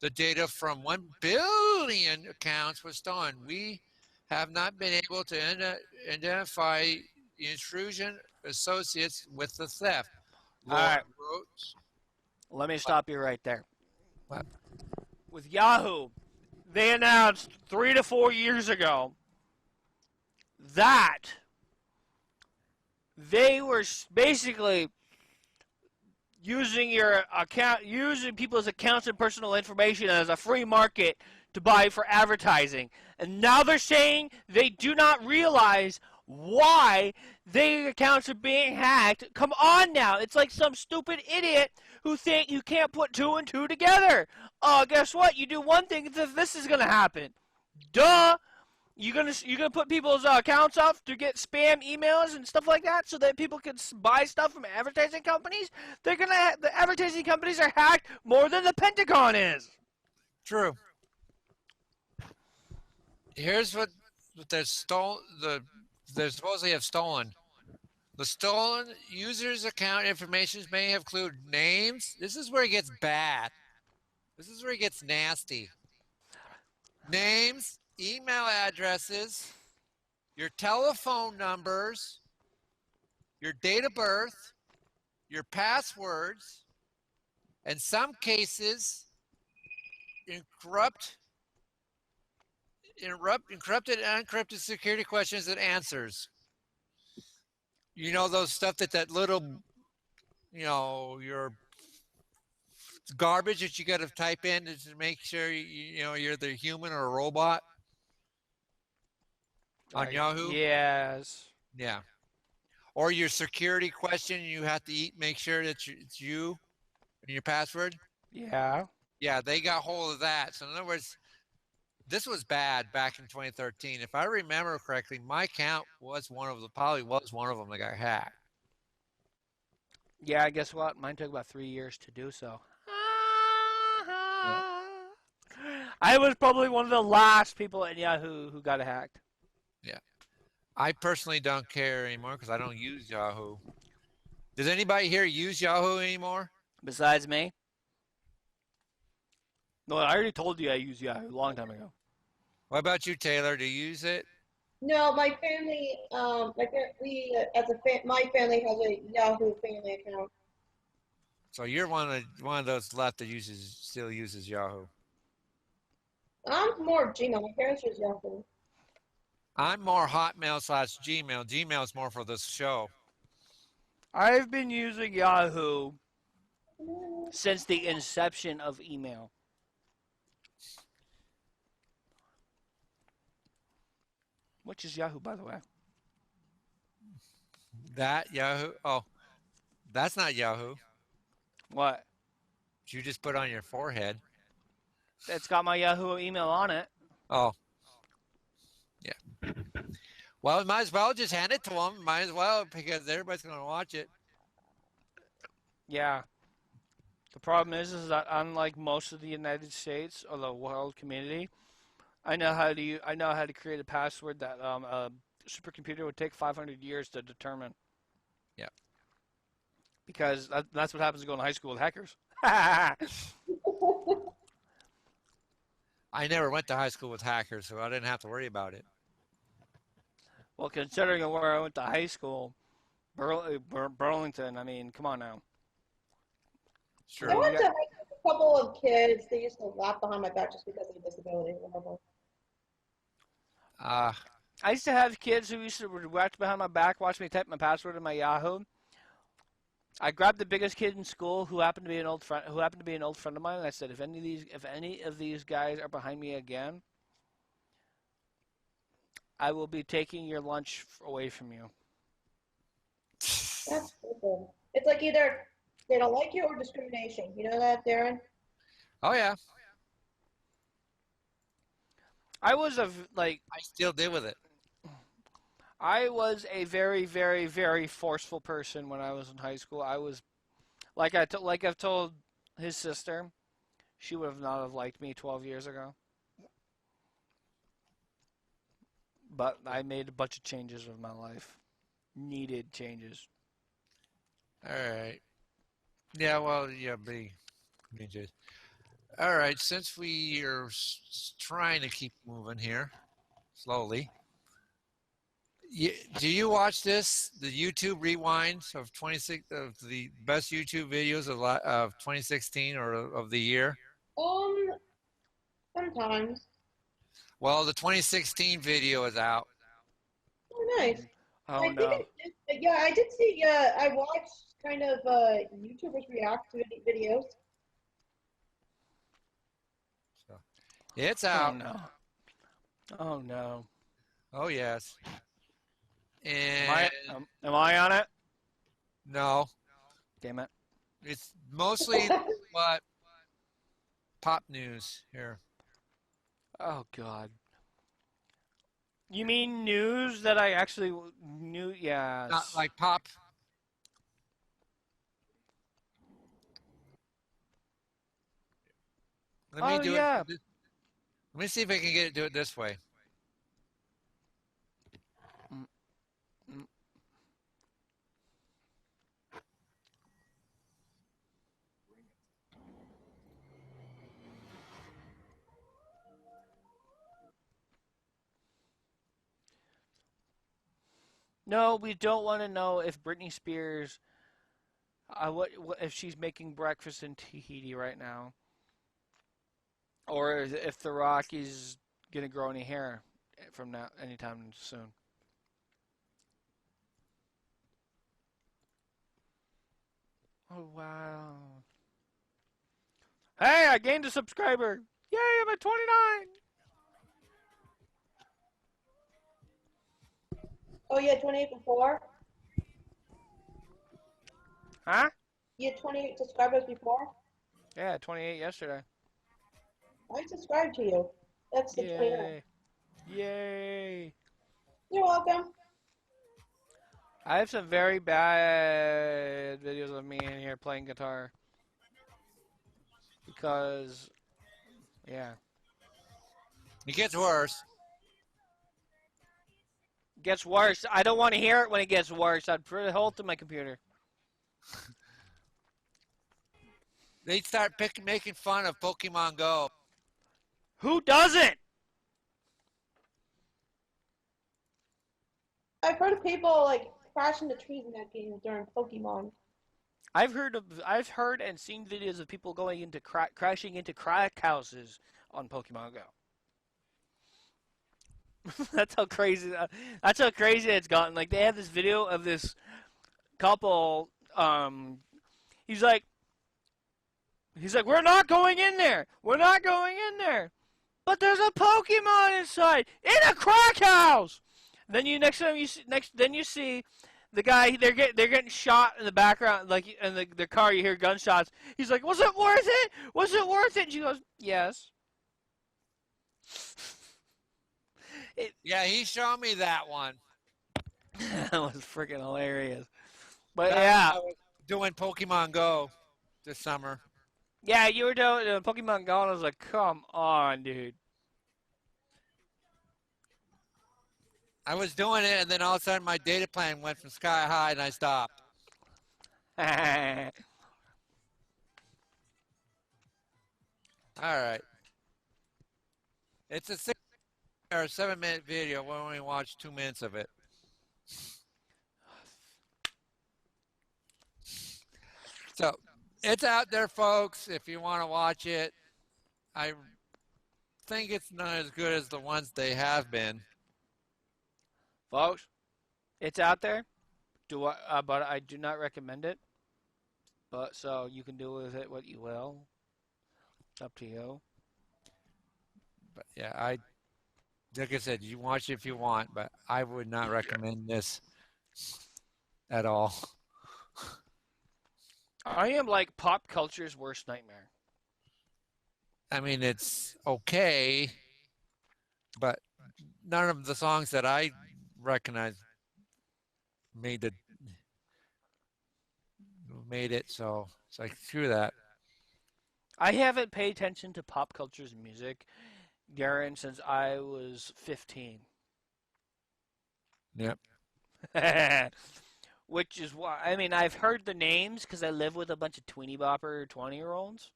the data from 1 billion accounts was stolen. We have not been able to identify the intrusion associates with the theft. All Lord right. wrote. Let me stop you right there. What? With Yahoo, they announced 3 to 4 years ago that they were basically using your account, using people's accounts and personal information as a free market to buy for advertising. And now they're saying they do not realize why their accounts are being hacked. Come on now. It's like some stupid idiot who think you can't put 2 and 2 together. Guess what? You do one thing, this is going to happen. Duh. You're gonna put people's accounts up to get spam emails and stuff like that, so that people can buy stuff from advertising companies. The advertising companies are hacked more than the Pentagon is. True. Here's what they're supposedly have stolen. The stolen users' account information may have included names. This is where it gets bad. This is where it gets nasty. Names, email addresses, your telephone numbers, your date of birth, your passwords, in some cases, encrypted and unencrypted security questions and answers. You know those stuff that little, your garbage that you got to type in to make sure you're either human or a robot on Yahoo. Yes. Yeah. Or your security question, you have to make sure that it's you and your password. Yeah. Yeah, they got hold of that. So in other words, this was bad back in 2013. If I remember correctly, my account was probably was one of them that got hacked. Yeah, guess what? Mine took about 3 years to do so. Yeah. I was probably one of the last people at Yahoo who got hacked. Yeah. I personally don't care anymore because I don't use Yahoo. Does anybody here use Yahoo anymore? Besides me? No, I already told you I use Yahoo a long time ago. What about you, Taylor? Do you use it? No, my family, my family has a Yahoo family account. So you're one of those left that still uses Yahoo. I'm more Gmail. My parents use Yahoo. I'm more Hotmail/Gmail. Gmail is more for this show. I've been using Yahoo since the inception of email. Which is Yahoo, by the way. That Yahoo? Oh, that's not Yahoo. What? You just put on your forehead. It's got my Yahoo email on it. Oh. Yeah. Well, might as well just hand it to them. Might as well, because everybody's going to watch it. Yeah. The problem is that unlike most of the United States or the world community, I know how to create a password that a supercomputer would take 500 years to determine. Yeah. Because that's what happens to going to high school with hackers. I never went to high school with hackers, so I didn't have to worry about it. Well, considering where I went to high school, Burlington, I mean, come on now. Sure. I went to a couple of kids. They used to laugh behind my back just because of disability. I used to have kids who used to watch behind my back, watch me type my password in my Yahoo. I grabbed the biggest kid in school who happened to be an old friend of mine, and I said, if any of these guys are behind me again, I will be taking your lunch away from you. That's stupid. It's like either they don't like you or discrimination. You know that, Darren? Oh, yeah. I was I still deal with it. I was a very, very, very forceful person when I was in high school. I was like I've told his sister, she would have not have liked me 12 years ago. But I made a bunch of changes in my life. Needed changes. All right. Yeah, well, yeah, me too. All right, since we are trying to keep moving here slowly, do you watch this? The YouTube rewinds of 26 of the best YouTube videos of 2016 or of the year? Um, sometimes. Well, the 2016 video is out. Oh, nice. Oh I think no. yeah, I did see. I watched kind of YouTubers react to videos. So it's Oh out. no. Oh no. Oh yes. Am And I am I on it? no, Damn it. it's mostly what pop news here. Oh god. You mean news that I actually knew? Not Yes. like pop. Let me Oh do it. yeah. Let me see if I can get it do it this way. Mm, mm. No, we don't want to know if Britney Spears, what if she's making breakfast in Tahiti right now, or if The Rock is gonna grow any hair from now anytime soon. Oh wow! Hey, I gained a subscriber! Yay! I'm at 29. Oh, you had 28 before. Huh? You had 28 subscribers before. Yeah, 28 yesterday. I subscribed to you. That's the 29. Yay! Yay! You're welcome. I have some very bad videos of me in here playing guitar because, yeah, It gets worse. it gets worse. I don't want to hear it when it gets worse. I'd put it hold to my computer. They start making fun of Pokemon Go. Who doesn't? I've heard of people like crashing the trees in that game during Pokemon. I've heard and seen videos of people going into crashing into crack houses on Pokemon Go. That's how crazy. That's how crazy it's gotten. Like they have this video of this couple. He's like, we're not going in there. We're not going in there. But there's a Pokemon inside in a crack house. Then you see the guy. They're getting shot in the background, like in the car. You hear gunshots. He's like, "Was it worth it? Was it worth it?" And she goes, "Yes." Yeah, he showed me that one. That was freaking hilarious. But Back yeah, when I was doing Pokemon Go this summer. yeah, you were doing Pokemon Go, and I was like, "Come on, dude." I was doing it, and then all of a sudden my data plan went from sky high, and I stopped. All right. It's a 6 or 7 minute video. We only watched 2 minutes of it. So it's out there, folks. If you want to watch it, I think it's not as good as the ones they have been. Folks, it's out there. But I do not recommend it. But so you can do with it what you will. It's up to you. But yeah, like I said, you watch it if you want, but I would not recommend this at all. I am like pop culture's worst nightmare. I mean, it's okay, but none of the songs that I recognize made it. So it's like screw that. I haven't paid attention to pop culture's music, Darren, since I was 15. Yep. Which is why, I mean, I've heard the names because I live with a bunch of tweeny bopper 20-year-olds.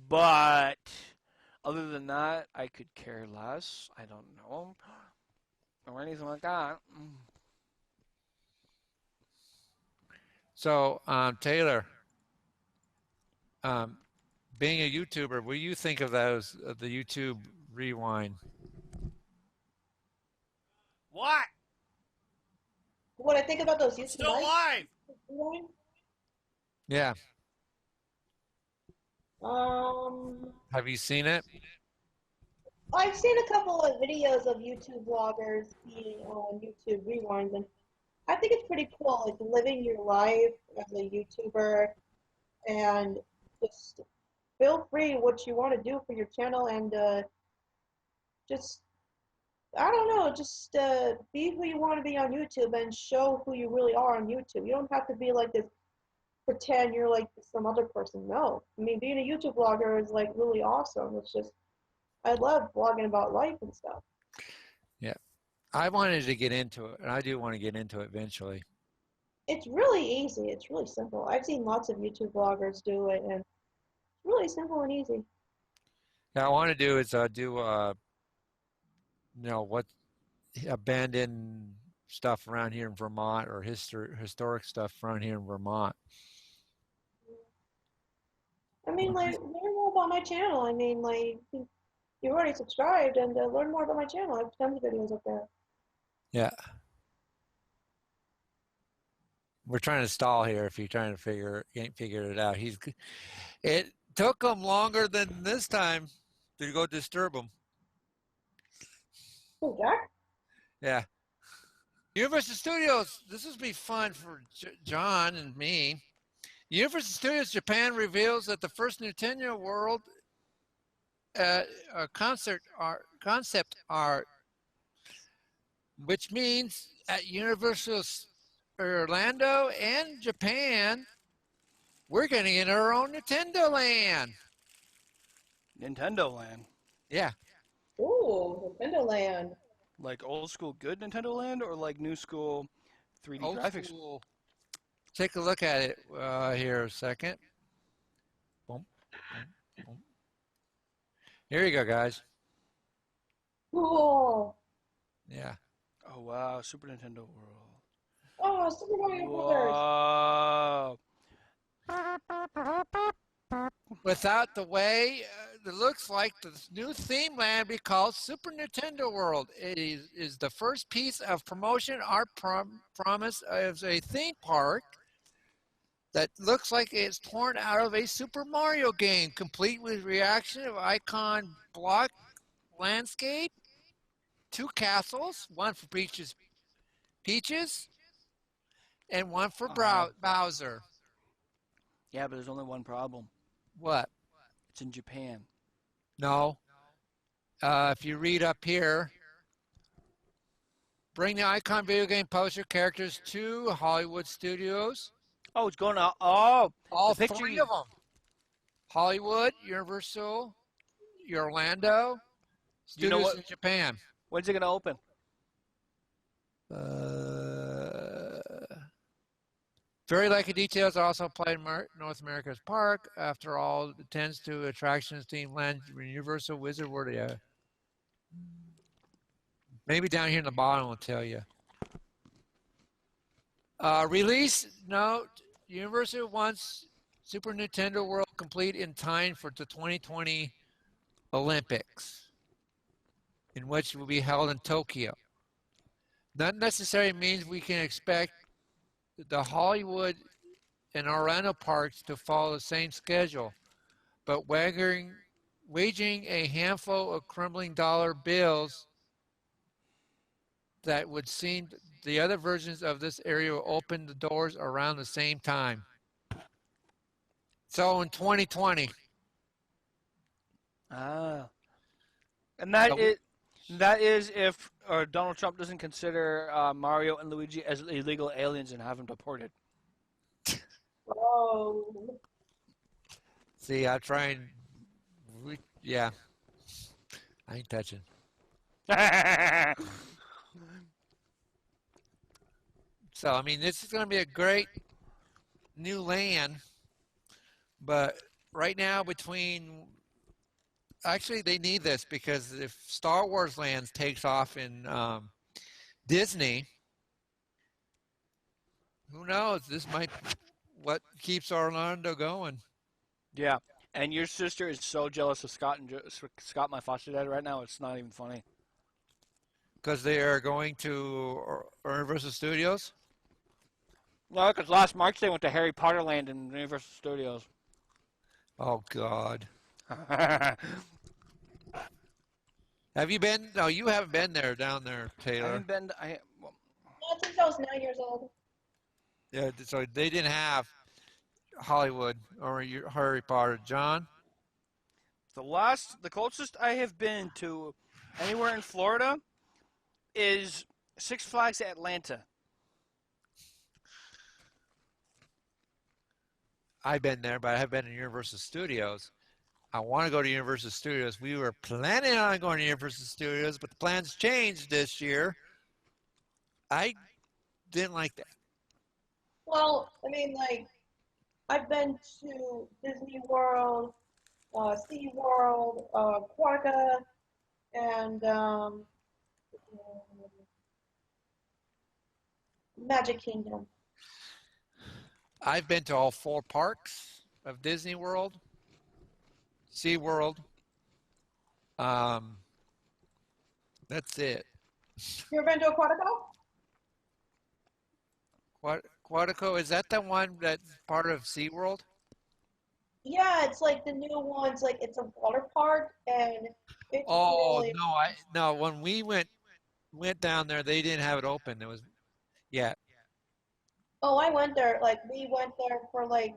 But other than that, I could care less. I don't know. Or anything like that. So Taylor, being a YouTuber, what do you think of those the YouTube Rewind? What? What I think about those YouTube Still lives? live! Yeah. I've Have you seen it? seen a couple of videos of YouTube vloggers being on YouTube Rewind, and I think it's pretty cool, like living your life as a YouTuber and just feel free what you want to do for your channel and just I don't know, just be who you want to be on YouTube and show who you really are on YouTube. You don't have to be like this, pretend you're like some other person. No, I mean being a YouTube vlogger is like really awesome. It's just I love vlogging about life and stuff. Yeah. I wanted to get into it, and I do want to get into it eventually. It's really easy. It's really simple. I've seen lots of YouTube vloggers do it, and it's really simple and easy. Now, I want to do is do what abandoned stuff around here in Vermont or historic stuff around here in Vermont. I mean, like, learn more about my channel. I mean, like, you're already subscribed, and learn more about my channel. I have tons of videos up there. Yeah. We're trying to stall here if you're trying to ain't figured it out. It took him longer than this time to go disturb him. Oh, Jack? Yeah. Universal Studios, this would be fun for John and me. Universal Studios Japan reveals that the first Nintendo World concept art, which means at Universal Orlando and Japan, we're getting in our own Nintendo Land. Nintendo Land. Yeah. Ooh, Nintendo Land. Like old school good Nintendo Land or like new school 3D Old graphics? school. Take a look at it here a second. Boom, boom, boom. Here you go, guys. Cool. Yeah. Oh wow, Super Nintendo World. Oh, Super Mario Brothers. Whoa. Without the way it looks like the new theme land be called Super Nintendo World. It is the first piece of promotion art promise of a theme park that looks like it's torn out of a Super Mario game, complete with reaction of icon block landscape, 2 castles, one for Peaches, and one for Bowser. Yeah, but there's only one problem. What? It's in Japan. No. If you read up here, bring the icon video game poster characters to Hollywood Studios. Oh, it's going out. Oh, All the picture 3 of them. Hollywood, Universal, Orlando, Studios in Japan. When's it going to open? Very likely details also apply in North America's park. After all, it tends to attractions themed land Universal Wizard World. Yeah. Maybe down here in the bottom will tell you. Release note: Universal wants Super Nintendo World complete in time for the 2020 Olympics, in which will be held in Tokyo. Not necessarily means we can expect the Hollywood and Orlando parks to follow the same schedule, but wagering a handful of crumbling dollar bills that would seem the other versions of this area will open the doors around the same time. So in 2020. Ah. And that is if Donald Trump doesn't consider Mario and Luigi as illegal aliens and have them deported. Oh. See, I try and, yeah, I ain't touching. So, I mean, this is going to be a great new land, but right now actually they need this because if Star Wars Lands takes off in Disney, who knows? This might what keeps Orlando going. Yeah, and your sister is so jealous of Scott, my foster dad, right now. It's not even funny. Because they are going to Universal Studios? No, because last March they went to Harry Potter Land in Universal Studios. Oh, God. I Have you been? No, you haven't been there, down there, Taylor. haven't been. Not since I was 9 years old. Yeah, so they didn't have Hollywood or Harry Potter. John? The closest I have been to anywhere in Florida is Six Flags Atlanta. I've been there, but I have been in Universal Studios. I want to go to Universal Studios. We were planning on going to Universal Studios, but the plans changed this year. I didn't like that. Well, I mean, like, I've been to Disney World, Sea World, Quokka, and Magic Kingdom. I've been to all 4 parks of Disney World, Sea World. That's it. You ever been to Aquatico? Quantico, is that the one that's part of Sea World? Yeah, it's like the new ones. Like it's a water park, and it's really. No. When we went down there, they didn't have it open. It was Oh, I went there. Like we went there for like.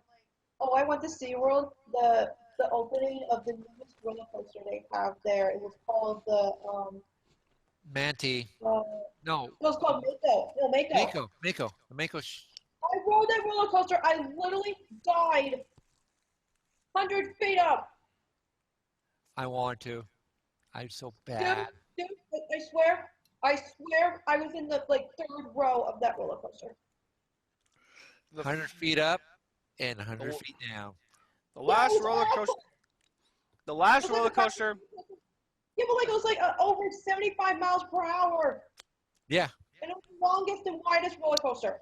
Oh, I went to SeaWorld. The opening of the newest roller coaster they have there. It was called the Manti. No, It was called Mako. No, Mako. Mako. I rode that roller coaster. I literally died 100 feet up. I want to. I'm so bad. Dude, I swear, I was in the like 3rd row of that roller coaster. 100 feet up and 100 feet down. The last roller coaster. The last roller coaster. Yeah, but like it was like over 75 miles per hour. Yeah. And it was the longest and widest roller coaster.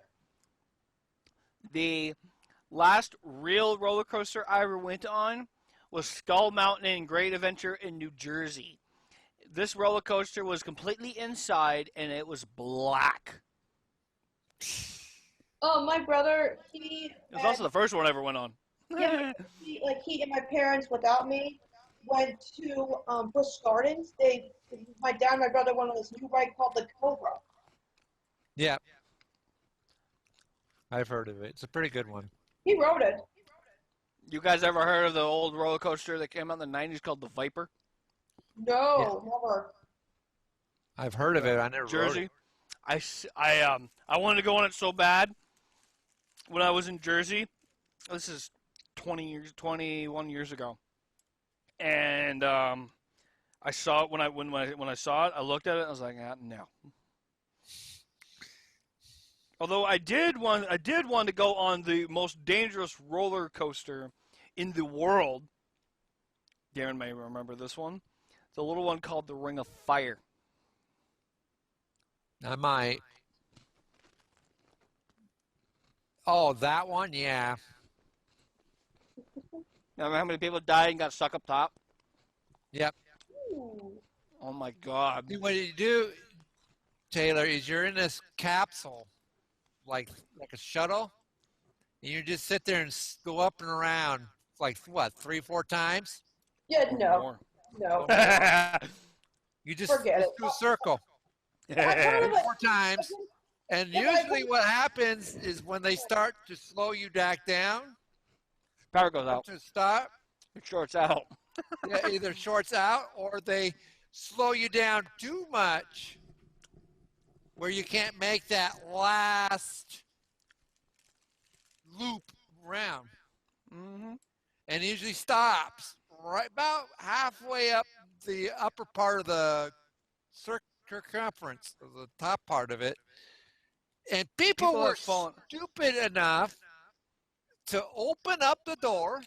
The last real roller coaster I ever went on was Skull Mountain in Great Adventure in New Jersey. This roller coaster was completely inside and it was black. Oh, my brother, It was also the first one I ever went on. he and my parents without me went to Busch Gardens. My dad and my brother went on this new ride called the Cobra. Yeah. I've heard of it. It's a pretty good one. He rode it. You guys ever heard of the old roller coaster that came out in the 90s called the Viper? No, never. I've heard of it. I never rode Jersey. it. I wanted to go on it so bad when I was in Jersey. This is 21 years ago. And I saw it when I saw it. I looked at it. And I was like, no. Although I did want to go on the most dangerous roller coaster in the world. Darren may remember this one. The little one called the Ring of Fire. I might. Oh, that one? Yeah. Remember how many people died and got stuck up top? Yep. Ooh. Oh my God. See, what you do, Taylor, is you're in this capsule, like a shuttle, and you just sit there and go up and around, like, what, 3-4 times? Yeah, Or no. more. No. You just Forget it. do a circle I've heard of it. 4 times, and usually what happens is when they start to slow you back down, Power goes out. to stop, It shorts out. yeah, either shorts out or they slow you down too much, where you can't make that last loop round. Mm-hmm. And it usually stops right about halfway up the upper part of the circumference, the top part of it. And people were that's fallen stupid enough to open up the door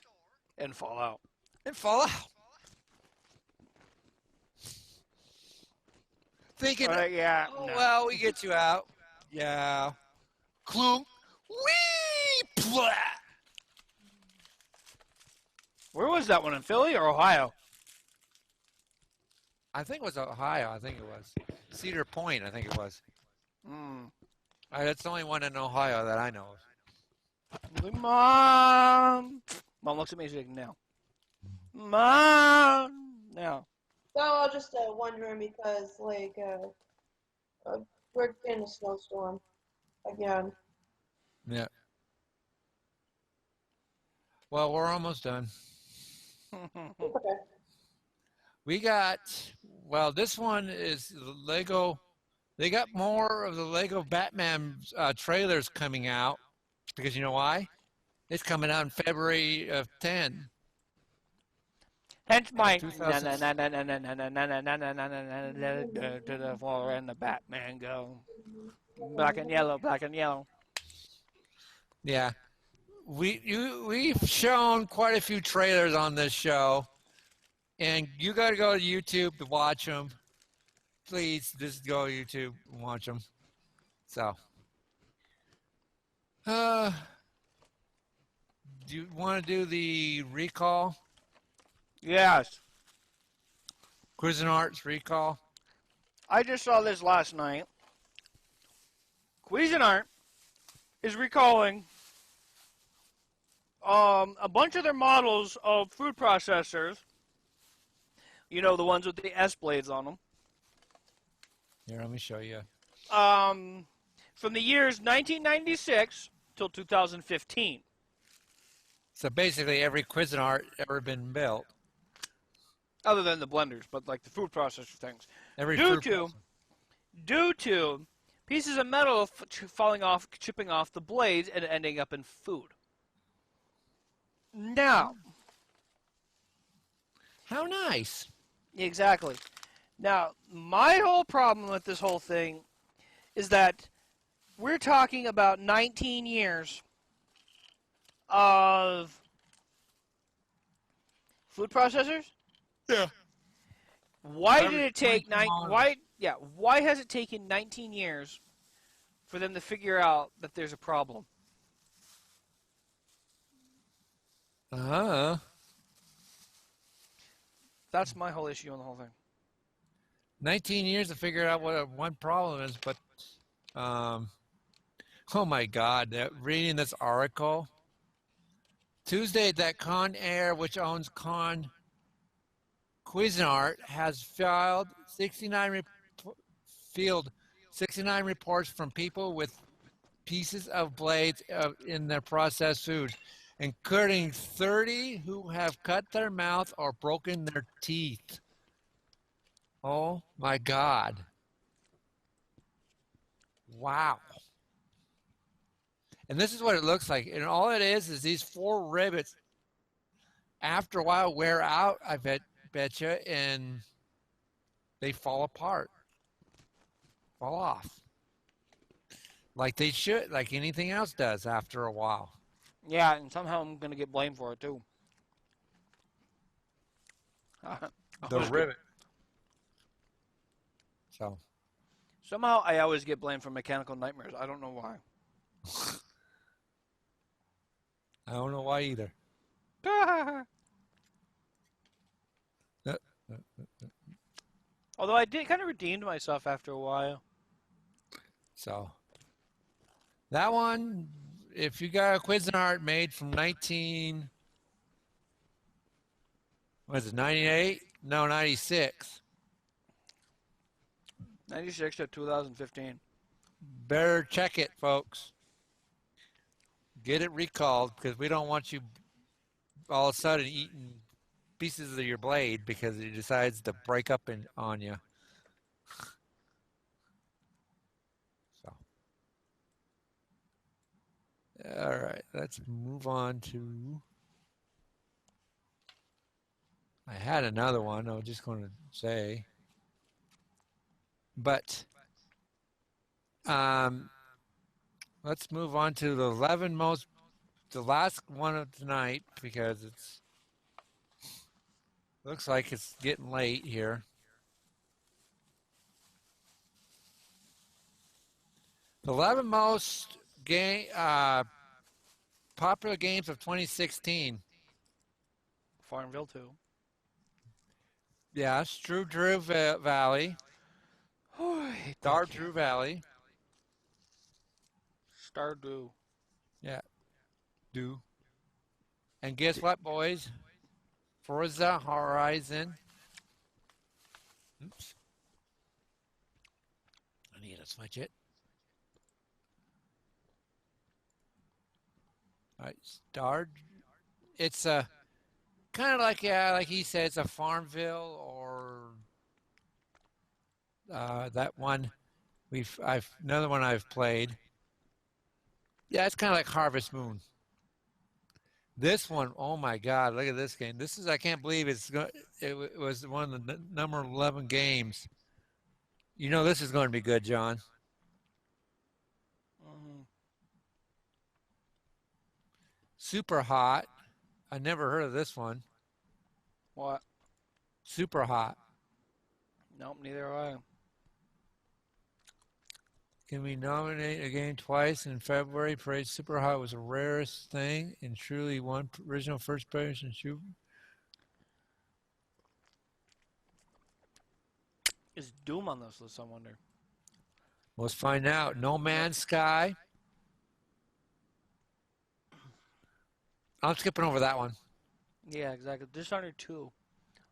and fall out. and fall out. Thinking, Yeah. oh, No. well, we get you out. Yeah. Clunk. Whee! Blah. Where was that one, in Philly or Ohio? I think it was Ohio. I think it was. Cedar Point, I think it was. Mm. That's the only one in Ohio that I know of. Mom looks at me. She's like, "No, Mom, no." So I was just wondering because, like, we're getting a snowstorm again. Yeah. Well, we're almost done. Okay. We got, well, this one is the Lego. They got more of the Lego Batman trailers coming out because you know why? It's coming out in February of 10. Hence my 2000. to the floor and the Batman go black and yellow, black and yellow. Yeah. We've shown quite a few trailers on this show, and you got to go to YouTube to watch them. Please just go to YouTube and watch them. So, do you want to do the recall? Yes, Cuisinart's recall? I just saw this last night. Cuisinart is recalling a bunch of their models of food processors. You know, the ones with the S blades on them. Here, let me show you. From the years 1996 till 2015. So basically, every Cuisinart ever been built. Other than the blenders, but like the food processor things. Every Due fruit to processor. due to pieces of metal falling off, chipping off the blades, and ending up in food. Now, How nice. exactly. Now, my whole problem with this whole thing is that we're talking about 19 years of food processors. Yeah. Why Every did it take 22 models. Why has it taken 19 years for them to figure out that there's a problem? That's my whole issue on the whole thing. 19 years to figure out what one problem is, but oh my God, reading this article. Tuesday, that Con Air, which owns Cuisinart, has filed 69 reports from people with pieces of blades in their processed food, including 30 who have cut their mouth or broken their teeth. Oh my God. Wow. And this is what it looks like. And all it is these 4 rivets, after a while, wear out, I betcha, and they fall apart, fall off. Like they should, like anything else does after a while. Yeah, and somehow I'm going to get blamed for it, too. The rivet. So. Somehow I always get blamed for mechanical nightmares. I don't know why. I don't know why either. Although I did kind of redeemed myself after a while. So that one, if you got a Cuisinart made from 98? No, 96. 96 to 2015. Better check it, folks. Get it recalled because we don't want you all of a sudden eating pieces of your blade because it decides to break up on you. All right, let's move on to. I had another one. I was just going to say, but let's move on to the 11 most, the last one of tonight because it's looks like it's getting late here. The 11 most popular games of 2016. Farmville 2. Yes, Drew Valley. Oh, I hate that Star game. Drew Valley. Stardew. Yeah, do. And guess what, boys? Forza Horizon. Oops. I need to switch it. All right, Star. It's a kind of like like he said, it's a Farmville or that one. I've another one I've played. Yeah, it's kind of like Harvest Moon. This one, oh my God, look at this game. This is I can't believe it was one of the number 11 games. You know this is going to be good, John. Mm-hmm. Super Hot. I never heard of this one. What? Super Hot. Nope, neither have I. Can we nominate a game twice in February? Parade Super Hot was the rarest thing and truly one original first person shooter. Is Doom on this list, I wonder? Let's find out. No Man's Sky. I'm skipping over that one. Yeah, exactly. Dishonored 2.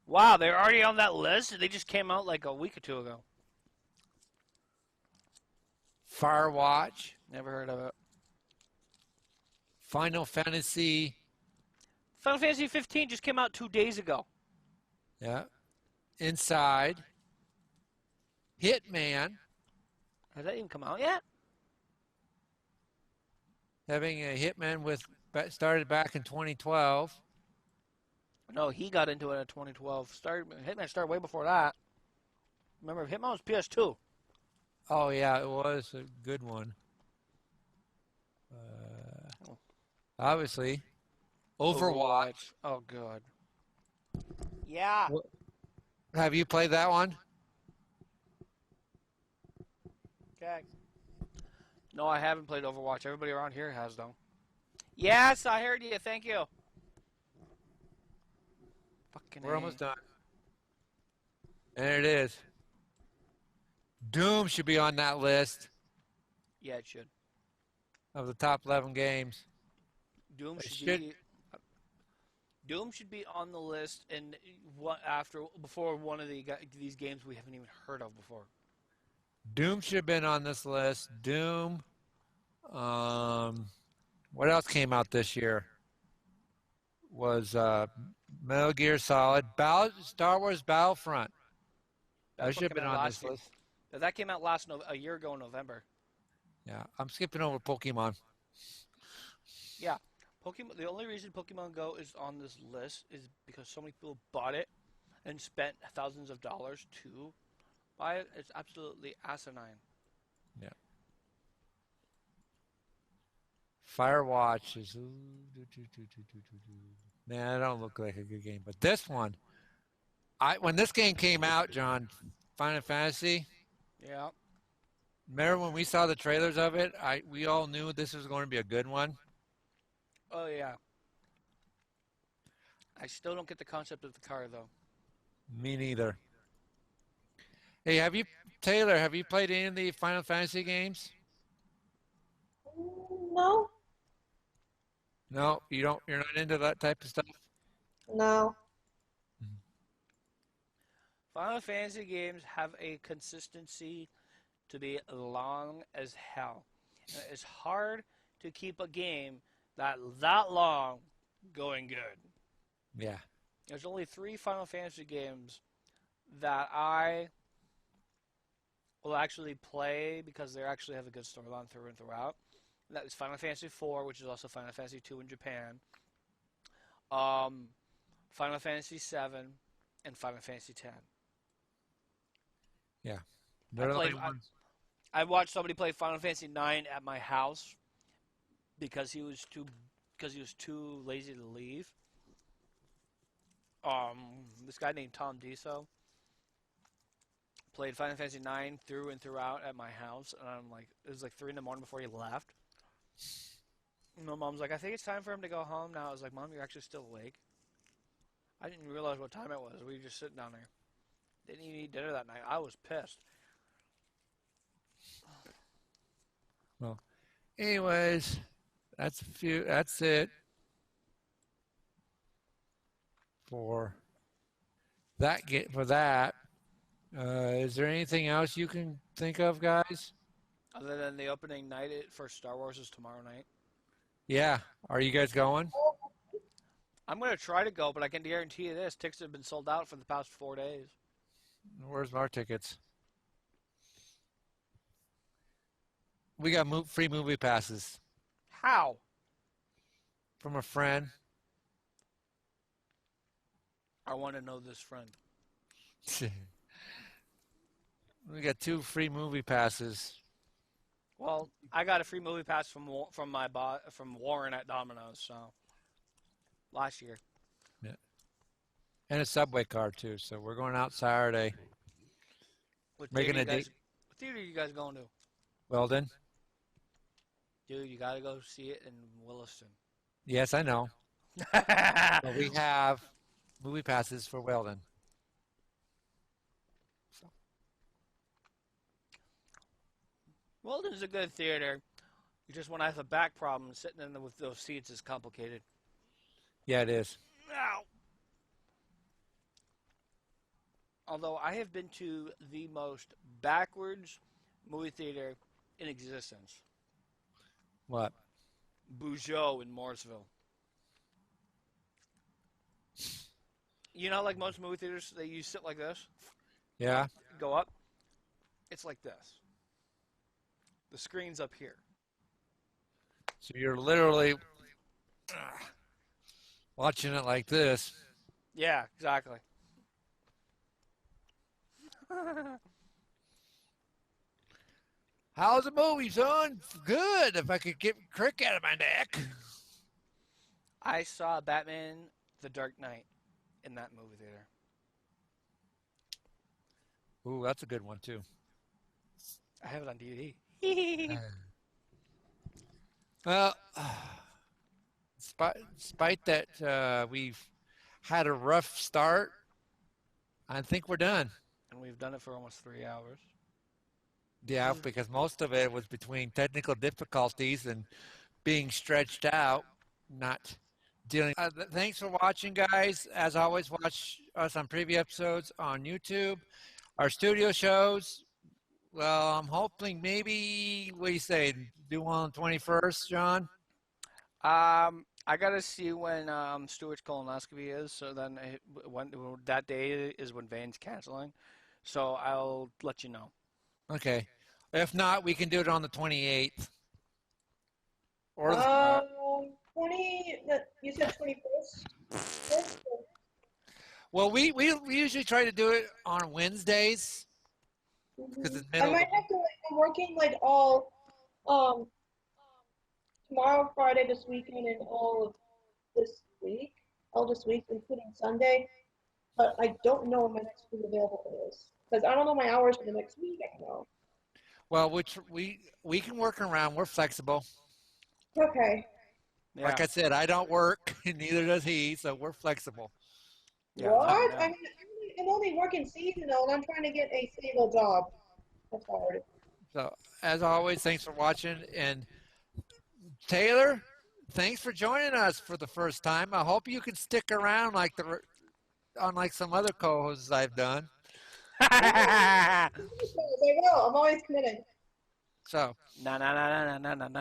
Wow, they're already on that list? They just came out like a week or two ago. Firewatch. Never heard of it. Final Fantasy. Final Fantasy 15 just came out 2 days ago. Yeah. Inside. Hitman. Has that even come out yet? Having a Hitman started back in 2012. No, he got into it in 2012. Hitman started way before that. Remember, Hitman was PS2. Oh yeah, it was a good one. Obviously, Overwatch. Oh, God. Yeah. Have you played that one? Okay. No, I haven't played Overwatch. Everybody around here has, though. Yes, I heard you. Thank you. Fucking We're almost done. And there it is. Doom should be on that list Yeah, it should. of the top 11 games. Doom It should be. Doom should be on the list, and before one of these games we haven't even heard of before. Doom should have been on this list. Doom. What else came out this year? Was Metal Gear Solid, Star Wars Battlefront. That should have been on this list. That came out a year ago in November. Yeah, I'm skipping over Pokemon. Yeah, Pokemon. The only reason Pokemon Go is on this list is because so many people bought it and spent thousands of dollars to buy it. It's absolutely asinine. Yeah. Firewatch is. Man, I don't look like a good game, but this one, when this game came out, John, Final Fantasy. Yeah. Remember when we saw the trailers of it? We all knew this was going to be a good one. Oh yeah. I still don't get the concept of the car though. Me neither. Hey, Taylor? Have you played any of the Final Fantasy games? No. No, you don't. You're not into that type of stuff. No. Final Fantasy games have a consistency to be long as hell. And it's hard to keep a game that long going good. Yeah. There's only 3 Final Fantasy games that I will actually play because they actually have a good storyline through and throughout. That is Final Fantasy IV, which is also Final Fantasy II in Japan. Final Fantasy VII, and Final Fantasy X. Yeah. I They're the played. only ones. I watched somebody play Final Fantasy IX at my house because he was too lazy to leave. This guy named Tom Deso played Final Fantasy IX through and throughout at my house, and I'm like, it was like 3 in the morning before he left. And my mom's like, I think it's time for him to go home now. I was like, Mom, you're actually still awake? I didn't realize what time it was. We were just sitting down there. Didn't even eat dinner that night. I was pissed. Well, anyways, that's it for that. Is there anything else you can think of, guys? Other than the opening night for Star Wars is tomorrow night. Yeah. Are you guys going? I'm going to try to go, but I can guarantee you this. Tickets have been sold out for the past 4 days. Where's our tickets? We got free movie passes How? from a friend. I want to know this friend. We got 2 free movie passes. Well, I got a free movie pass from Warren at Domino's, so last year. And a subway card too. So we're going out Saturday. What Making a theater date. What theater are you guys going to? Weldon? Dude, you got to go see it in Williston. Yes, I know. But we have movie passes for Weldon. So. Williston's a good theater. You just when I have a back problem, sitting in there with those seats is complicated. Yeah, it is. Ow. Although I have been to the most backwards movie theater in existence. What? Bougeot in Morrisville. You know, like most movie theaters, you sit like this, Yeah. go up. It's like this. The screen's up here. So you're literally watching it like this. Yeah, exactly. How's the movie, son? Good. If I could get crick out of my neck. I saw Batman: The Dark Knight in that movie theater. Ooh, that's a good one too. I have it on DVD. Well, despite that we've had a rough start, I think we're done. And we've done it for almost 3 hours. Yeah, because most of it was between technical difficulties and being stretched out, not dealing. Thanks for watching, guys. As always, watch us on previous episodes on YouTube. Our studio shows. Well, I'm hoping maybe, what do you say, do one on the 21st, John? I gotta see when Stewart's colonoscopy is. So then, when that day is when Vane's canceling. So I'll let you know. Okay. If not, we can do it on the 28th. Or You said 21st? well, we usually try to do it on Wednesdays because it's I middle. might have to, I'm working like all, tomorrow, Friday, this weekend, and all of this week, including Sunday. But I don't know when my next week available is. Because I don't know my hours for the next week, I don't know. Well, which we can work around. We're flexible. Okay. Yeah. Like I said, I don't work, and neither does he, so we're flexible. Yeah, What? let me know. I mean, I'm only working seasonal, and I'm trying to get a stable job. That's hard. So, as always, thanks for watching. And Taylor, thanks for joining us for the first time. I hope you can stick around unlike some other co-hosts I've done. I will. I'm always committed. So, No.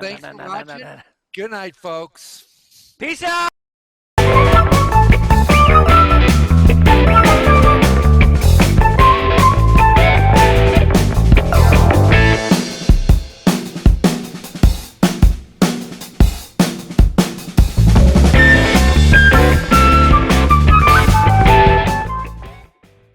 thanks for watching. Good night, folks. Peace out.